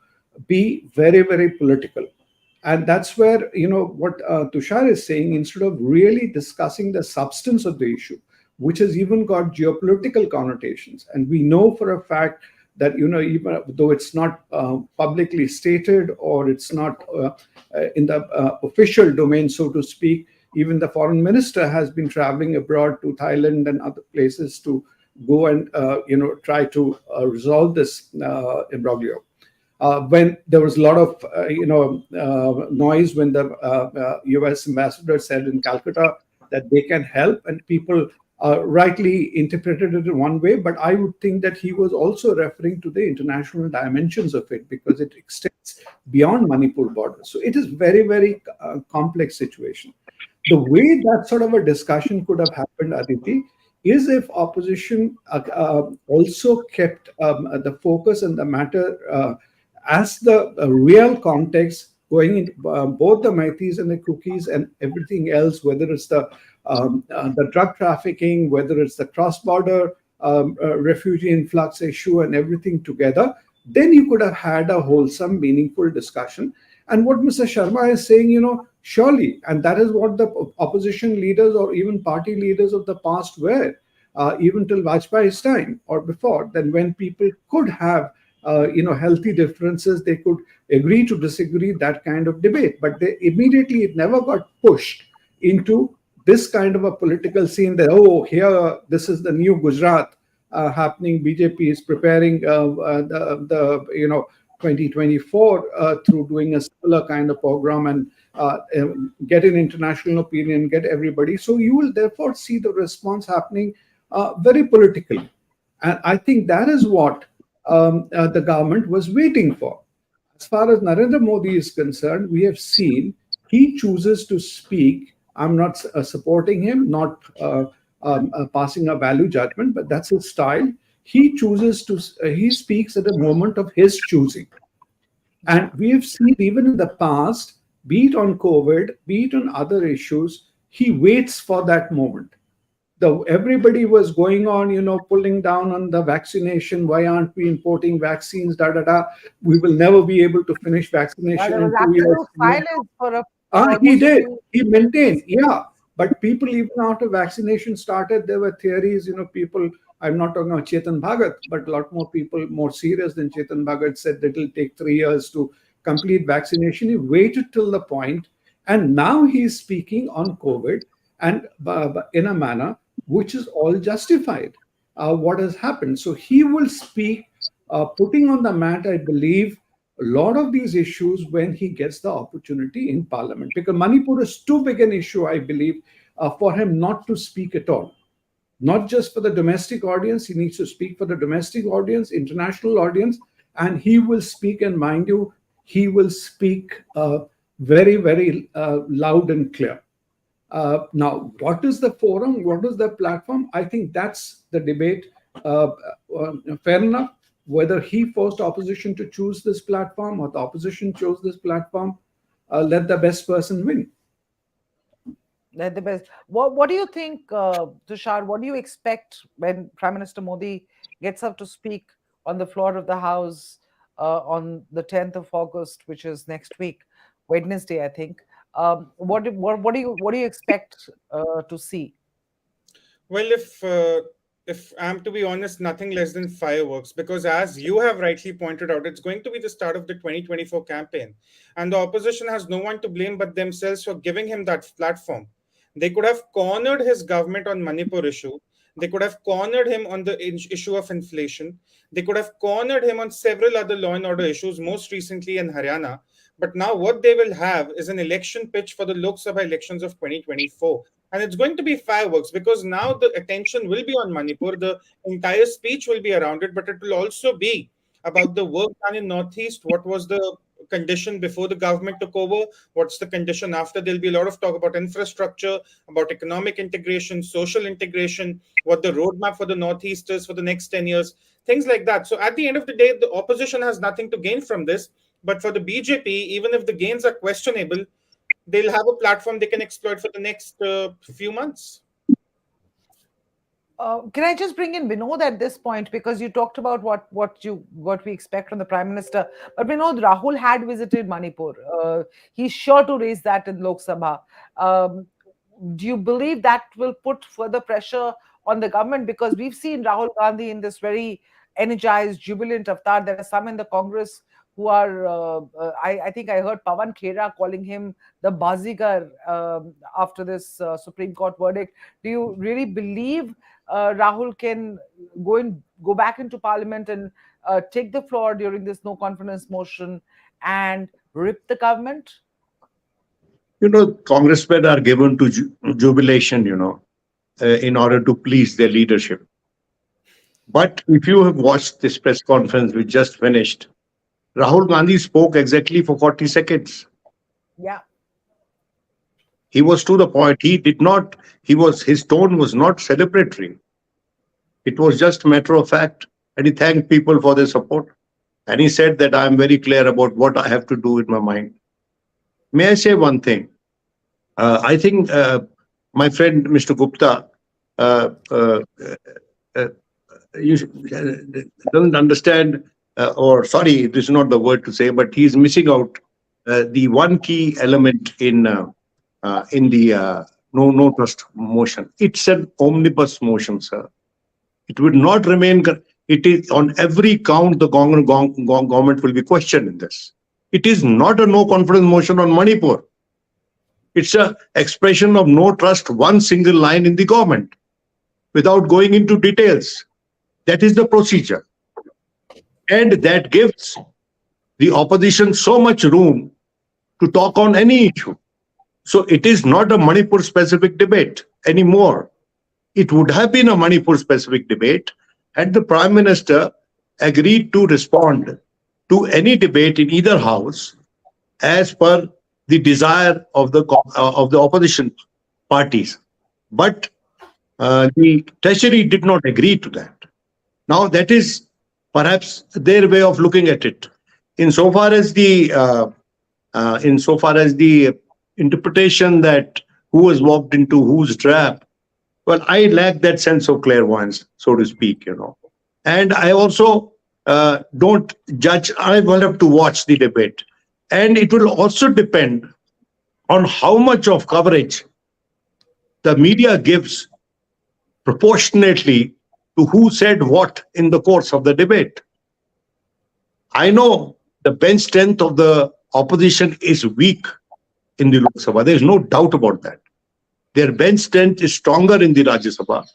be very, very political. And that's where, what Tushar is saying, instead of really discussing the substance of the issue, which has even got geopolitical connotations. And we know for a fact that, even though it's not publicly stated or it's not in the official domain, so to speak, even the foreign minister has been traveling abroad to Thailand and other places to go and, try to resolve this imbroglio. When there was a lot of, noise when the US ambassador said in Calcutta that they can help, and people rightly interpreted it in one way, but I would think that he was also referring to the international dimensions of it, because it extends beyond Manipur borders. So it is very, very complex situation. The way that sort of a discussion could have happened, Aditi, is if opposition also kept the focus and the matter as the real context, going into both the Maithis and the Kukis and everything else, whether it's the drug trafficking, whether it's the cross-border refugee influx issue and everything together, then you could have had a wholesome, meaningful discussion. And what Mr. Sharma is saying, surely, and that is what the opposition leaders or even party leaders of the past were, even till Vajpayee's time or before, then when people could have healthy differences, they could agree to disagree, that kind of debate. But it never got pushed into this kind of a political scene that, here, this is the new Gujarat happening. BJP is preparing the 2024 through doing a similar kind of program and get an international opinion, get everybody. So you will therefore see the response happening very politically. And I think that is what the government was waiting for. As far as Narendra Modi is concerned, we have seen he chooses to speak I'm not supporting him, not passing a value judgment, but that's his style. He chooses to, he speaks at a moment of his choosing. And we have seen even in the past, be it on COVID, be it on other issues, he waits for that moment. Everybody was going on, pulling down on the vaccination. Why aren't we importing vaccines? Da da da. We will never be able to finish vaccination There in was 2 years. absolute silence for a He almost a did. few He maintained. Yeah. But people, even after vaccination started, there were theories, people, I'm not talking about Chetan Bhagat, but a lot more people more serious than Chetan Bhagat said that it'll take 3 years to complete vaccination. He waited till the point, and now he's speaking on COVID and in a manner which is all justified. What has happened? So he will speak, putting on the mat, I believe, a lot of these issues when he gets the opportunity in Parliament. Because Manipur is too big an issue, I believe, for him not to speak at all. Not just for the domestic audience, he needs to speak for the domestic audience, international audience, and he will speak, and mind you, he will speak very, very loud and clear. Now, what is the forum? What is the platform? I think that's the debate. Fair enough. Whether he forced opposition to choose this platform or the opposition chose this platform, let the best person win. Let the best. What do you think, Tushar? What do you expect when Prime Minister Modi gets up to speak on the floor of the House on the 10th of August, which is next week, Wednesday, I think? What do you expect to see? Well, if I'm to be honest, nothing less than fireworks, because as you have rightly pointed out, it's going to be the start of the 2024 campaign, and the opposition has no one to blame but themselves for giving him that platform. They could have cornered his government on Manipur issue. They could have cornered him on the issue of inflation. They could have cornered him on several other law and order issues, most recently in Haryana. But now what they will have is an election pitch for the Lok Sabha elections of 2024. And it's going to be fireworks, because now the attention will be on Manipur. The entire speech will be around it, but it will also be about the work done in Northeast. What was the condition before the government took over? What's the condition after? There'll be a lot of talk about infrastructure, about economic integration, social integration, what the roadmap for the Northeast is for the next 10 years, things like that. So at the end of the day, the opposition has nothing to gain from this. But for the BJP, even if the gains are questionable, they'll have a platform they can exploit for the next few months. Can I just bring in Vinod at this point, because you talked about what we expect from the Prime Minister, but Vinod, Rahul had visited Manipur. He's sure to raise that in Lok Sabha. Do you believe that will put further pressure on the government? Because we've seen Rahul Gandhi in this very energized, jubilant avatar. There are some in the Congress who are, I think I heard Pawan Khera calling him the Bazigar after this Supreme Court verdict. Do you really believe Rahul can go back into Parliament and take the floor during this no confidence motion and rip the government? Congressmen are given to jubilation, in order to please their leadership. But if you have watched this press conference we just finished, Rahul Gandhi spoke exactly for 40 seconds. Yeah. He was to the point. His tone was not celebratory. It was just a matter of fact. And he thanked people for their support. And he said that I am very clear about what I have to do in my mind. May I say one thing? I think my friend, Mr. Gupta, doesn't understand, sorry, this is not the word to say, but he's missing out the one key element in the no trust motion. It's an omnibus motion, sir. It would not remain. It is on every count the government will be questioned in this. It is not a no confidence motion on Manipur. It's an expression of no trust, one single line in the government, without going into details. That is the procedure. And that gives the opposition so much room to talk on any issue. So it is not a Manipur specific debate anymore. It would have been a Manipur specific debate had the Prime Minister agreed to respond to any debate in either house as per the desire of the opposition. parties. But the Treasury did not agree to that. Now, that is perhaps their way of looking at it. Insofar as the interpretation that who has walked into whose trap, well, I lack that sense of clairvoyance, so to speak, And I also don't judge. I will have to watch the debate. And it will also depend on how much of coverage the media gives proportionately to who said what in the course of the debate. I know the bench strength of the opposition is weak in the Lok Sabha. There is no doubt about that. Their bench strength is stronger in the Rajya Sabha,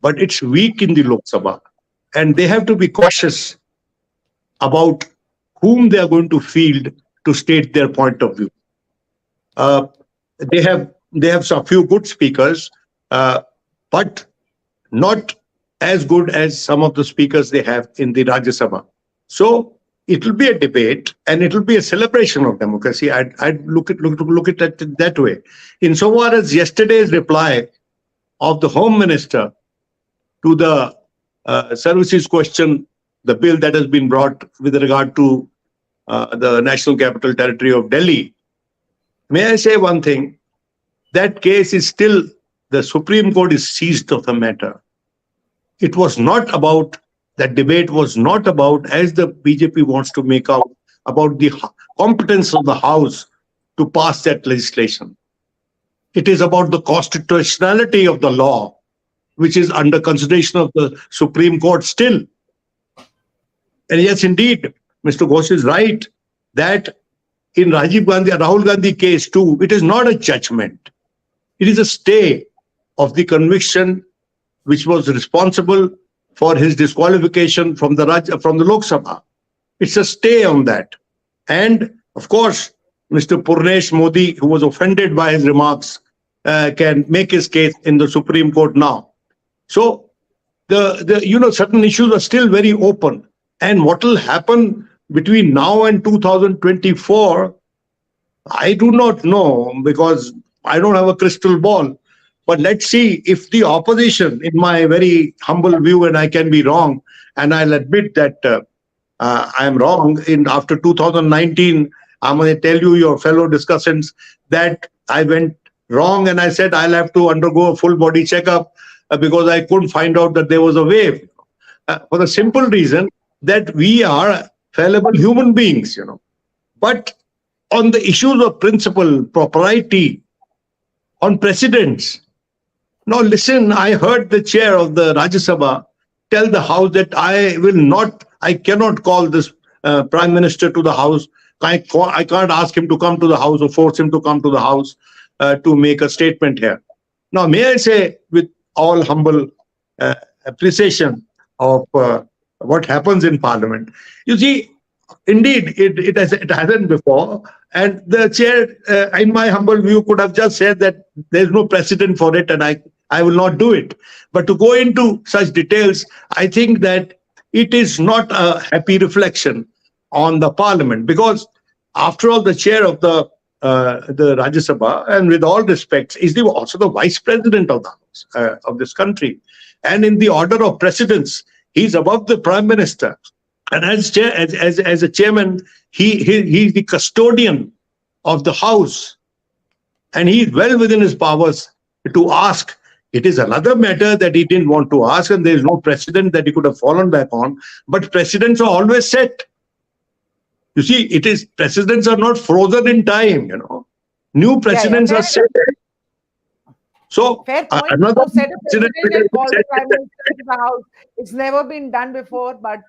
but it's weak in the Lok Sabha. And they have to be cautious about whom they are going to field to state their point of view. They have some few good speakers, but not as good as some of the speakers they have in the Rajya Sabha. So it will be a debate and it will be a celebration of democracy. I'd look at it that way. Insofar as yesterday's reply of the Home Minister to the services question, the bill that has been brought with regard to the National Capital Territory of Delhi, may I say one thing? That case is still, the Supreme Court is seized of the matter. It was not about, that debate was not about, as the BJP wants to make out, about the competence of the House to pass that legislation. It is about the constitutionality of the law, which is under consideration of the Supreme Court still. And yes, indeed, Mr. Ghosh is right that in Rahul Gandhi case too, it is not a judgment. It is a stay of the conviction which was responsible for his disqualification from the Lok Sabha. It's a stay on that. And of course, Mr. Purnesh Modi, who was offended by his remarks, can make his case in the Supreme Court now. So certain issues are still very open. And what will happen between now and 2024, I do not know, because I don't have a crystal ball. But let's see if the opposition, in my very humble view, and I can be wrong, and I'll admit that I am wrong. After 2019, I'm going to tell you, your fellow discussants, that I went wrong and I said I'll have to undergo a full body checkup because I couldn't find out that there was a wave. For the simple reason that we are fallible human beings, But on the issues of principle, propriety, on precedents. Now listen, I heard the chair of the Rajya Sabha tell the House that I cannot call this Prime Minister to the House. I can't ask him to come to the House or force him to come to the House to make a statement here. Now, may I say, with all humble appreciation of what happens in Parliament, you see, indeed, it hasn't before. And the chair, in my humble view, could have just said that there's no precedent for it and I will not do it. But to go into such details, I think that it is not a happy reflection on the Parliament, because after all, the chair of the Rajya Sabha, and with all respects, is also the vice president of the House of this country. And in the order of precedence, he's above the Prime Minister. And as a chairman, he's the custodian of the House. And he's well within his powers to ask. It is another matter that he didn't want to ask, and there is no precedent that he could have fallen back on. But precedents are always set. You see, precedents are not frozen in time, New precedents are set. So, fair point. Another set a precedent and call the Prime Minister to the House. It's never been done before, but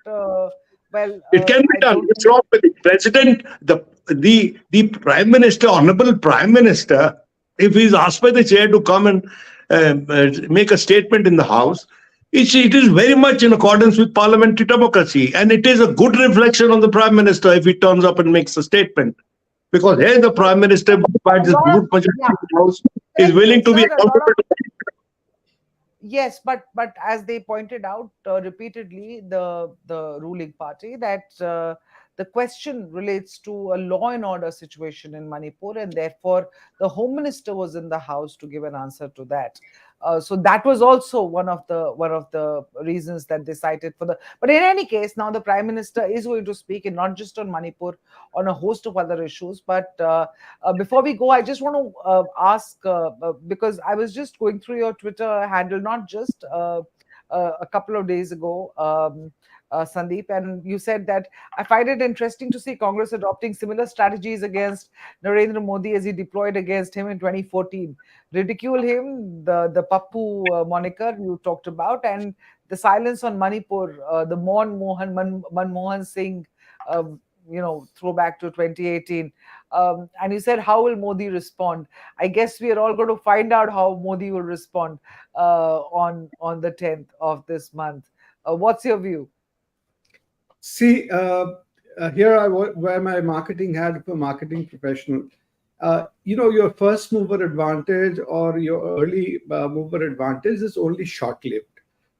it can be done. What's wrong with the president, the Prime Minister, Honorable Prime Minister, if he's asked by the chair to come and make a statement in the House, it is very much in accordance with parliamentary democracy. And it is a good reflection on the Prime Minister if he turns up and makes a statement. Because here the Prime Minister, by this good majority in the House, is willing to be accountable. Yes, but as they pointed out repeatedly, the ruling party, that The question relates to a law and order situation in Manipur, and therefore the Home Minister was in the house to give an answer to that. So that was also one of the reasons that they cited for the. But in any case, now the Prime Minister is going to speak, and not just on Manipur, on a host of other issues. But before we go, I just want to ask because I was just going through your Twitter handle, not just a couple of days ago. Sandeep, and you said that I find it interesting to see Congress adopting similar strategies against Narendra Modi as he deployed against him in 2014. Ridicule him, the Pappu moniker you talked about, and the silence on Manipur, the Manmohan Singh, throwback to 2018. And you said, how will Modi respond? I guess we are all going to find out how Modi will respond on the 10th of this month. What's your view? See, here I wear my marketing hat for marketing professional. Your first mover advantage or your early mover advantage is only short-lived.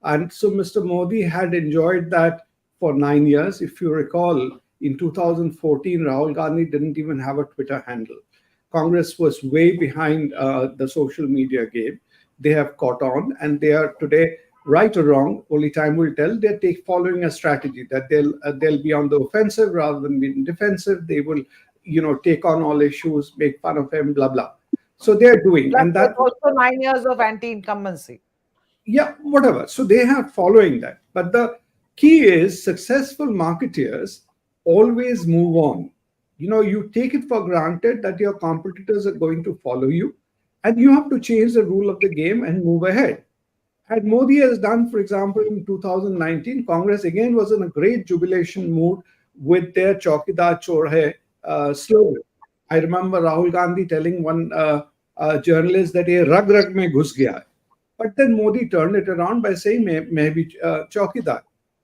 And so Mr. Modi had enjoyed that for 9 years. If you recall, in 2014, Rahul Gandhi didn't even have a Twitter handle. Congress was way behind the social media game. They have caught on, and they are today, right or wrong, only time will tell, they're following a strategy that they'll be on the offensive rather than being defensive. They will, take on all issues, make fun of him, blah, blah. So they're doing. Plus, and that also 9 years of anti-incumbency. Yeah, whatever. So they have following that. But the key is successful marketeers always move on. You take it for granted that your competitors are going to follow you, and you have to change the rule of the game and move ahead. And Modi has done, for example, in 2019, Congress again was in a great jubilation mood with their Chaukidar Chor Hai slogan. I remember Rahul Gandhi telling one journalist that ye rag rag mein ghus gaya hai. But then Modi turned it around by saying, maybe Chaukidar.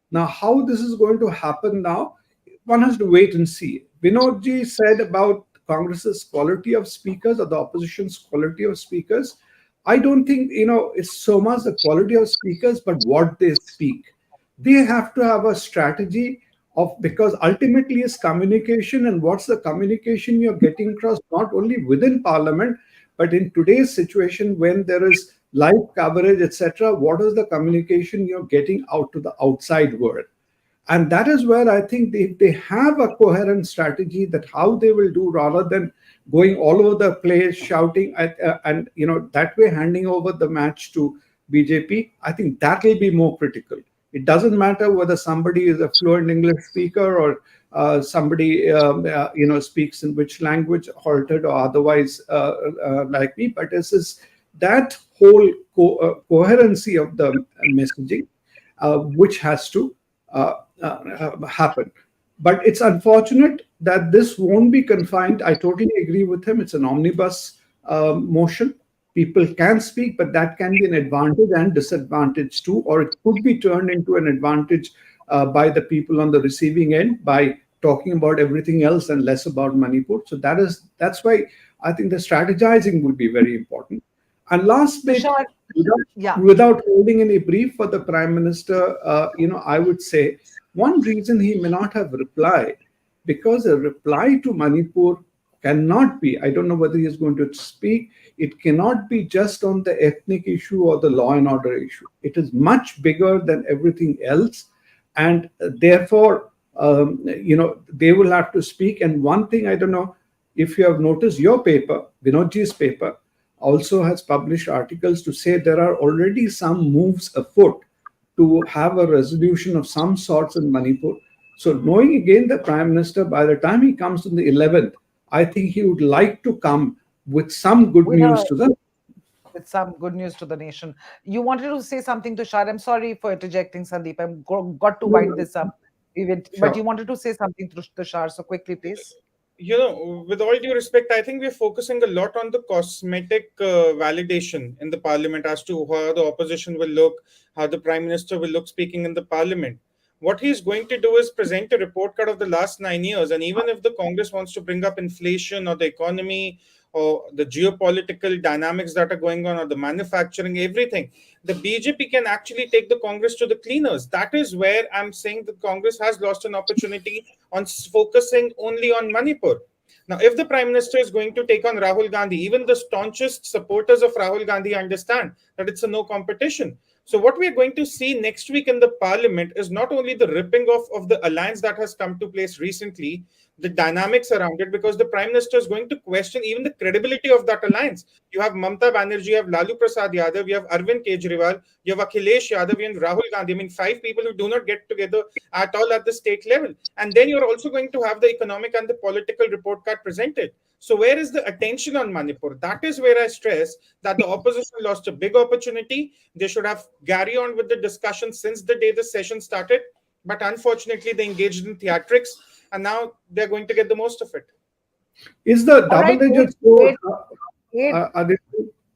Now, how this is going to happen now, one has to wait and see. Vinodji said about Congress's quality of speakers or the opposition's quality of speakers. I don't think, it's so much the quality of speakers, but what they speak. They have to have a strategy because ultimately it's communication, and what's the communication you're getting across, not only within Parliament, but in today's situation when there is live coverage, etc., what is the communication you're getting out to the outside world? And that is where I think they have a coherent strategy that how they will do, rather than going all over the place shouting and that way handing over the match to BJP. I think that will be more critical. It doesn't matter whether somebody is a fluent English speaker or somebody speaks in which language, altered or otherwise, like me. But this is that whole coherency of the messaging which has to happen. But it's unfortunate that this won't be confined. I totally agree with him. It's an omnibus motion. People can speak, but that can be an advantage and disadvantage too, or it could be turned into an advantage by the people on the receiving end by talking about everything else and less about Manipur. So that's why I think the strategizing will be very important. And last bit, without holding any brief for the Prime Minister, I would say one reason he may not have replied, because a reply to Manipur cannot be, I don't know whether he is going to speak, it cannot be just on the ethnic issue or the law and order issue. It is much bigger than everything else. And therefore, they will have to speak. And one thing, I don't know if you have noticed, your paper, Vinodji's paper, also has published articles to say there are already some moves afoot to have a resolution of some sorts in Manipur. So knowing again the Prime Minister, by the time he comes to the 11th, I think he would like to come with some good news to them. With some good news to the nation. You wanted to say something, Tushar. I'm sorry for interjecting, Sandeep. I've got to wind this up. But you wanted to say something, Tushar, so quickly, please. With all due respect, I think we're focusing a lot on the cosmetic validation in the Parliament as to how the opposition will look, how the Prime Minister will look speaking in the Parliament. What he's going to do is present a report card of the last 9 years. And even if the Congress wants to bring up inflation or the economy or the geopolitical dynamics that are going on, or the manufacturing, everything, the BJP can actually take the Congress to the cleaners. That is where I'm saying the Congress has lost an opportunity on focusing only on Manipur. Now, if the Prime Minister is going to take on Rahul Gandhi, even the staunchest supporters of Rahul Gandhi understand that it's a no competition. So what we are going to see next week in the Parliament is not only the ripping off of the alliance that has come to place recently, the dynamics around it, because the Prime Minister is going to question even the credibility of that alliance. You have Mamata Banerjee, you have Lalu Prasad Yadav, you have Arvind Kejriwal, you have Akhilesh Yadav, and Rahul Gandhi. I mean, 5 people who do not get together at all at the state level. And then you're also going to have the economic and the political report card presented. So where is the attention on Manipur? That is where I stress that the opposition lost a big opportunity. They should have carried on with the discussion since the day the session started. But unfortunately, they engaged in theatrics, and now they're going to get the most of it. Is the double-edged sword, wait.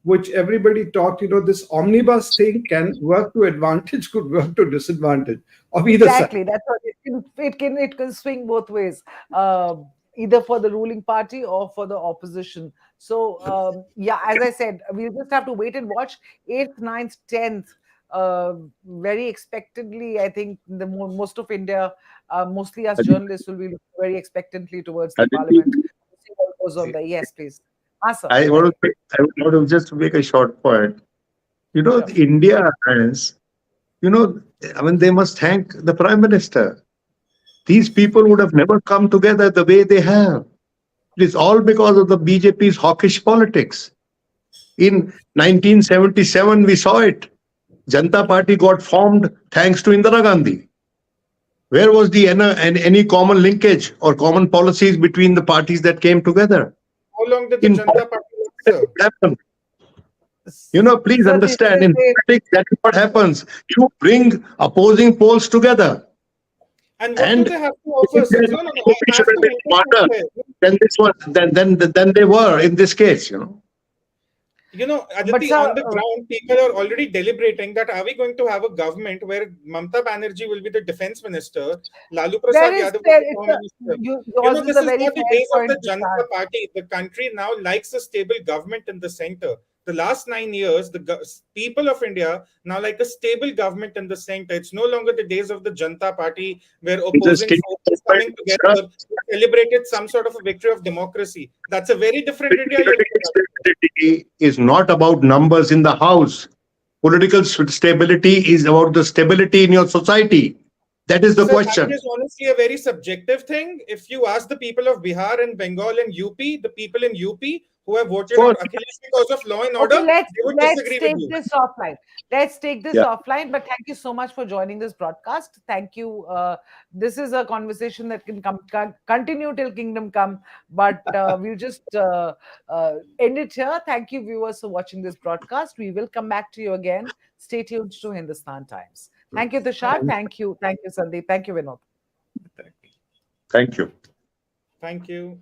which everybody talked, this omnibus thing can work to advantage, could work to disadvantage of either Exactly. side? That's what it can swing both ways, either for the ruling party or for the opposition. So yeah, as I said, we'll just have to wait and watch 8th, 9th, 10th. Very expectantly, I think most of India, mostly as journalists, will be looking very expectantly towards the Parliament. See what goes on there. Yes, please. Sir. I want to just make a short point. Sure. The India alliance, I mean, they must thank the Prime Minister. These people would have never come together the way they have. It is all because of the BJP's hawkish politics. In 1977, we saw it. Janata Party got formed thanks to Indira Gandhi. Where was any common linkage or common policies between the parties that came together? How long did the Janata Party happen? Please Sir, understand, in politics, that's what happens. You bring opposing poles together. And what do they have to offer? Should have been smarter than they were in this case, Aditi, sir, on the ground, people are already deliberating that are we going to have a government where Mamata Banerjee will be the defense minister, Lalu Prasad Yadav will be the home minister. This is not the days of the Janata Party. The country now likes a stable government in the center. The last 9 years, the people of India now like a stable government in the center. It's no longer the days of the Janata Party where opposing forces coming together celebrated some sort of a victory of democracy. That's a very different India. Stability is not about numbers in the house. Political stability is about the stability in your society. That is the question. That is honestly a very subjective thing. If you ask the people of Bihar and Bengal and UP, the people in UP who have voted on Akhilesh because of law and order, let's disagree take with you. this offline. Let's take this offline. But thank you so much for joining this broadcast. Thank you. This is a conversation that can continue till kingdom come. But we'll just end it here. Thank you, viewers, for watching this broadcast. We will come back to you again. Stay tuned to Hindustan Times. Thank you, Tushar. Thank you, Sandeep. Thank you, Vinod. Thank you. Thank you.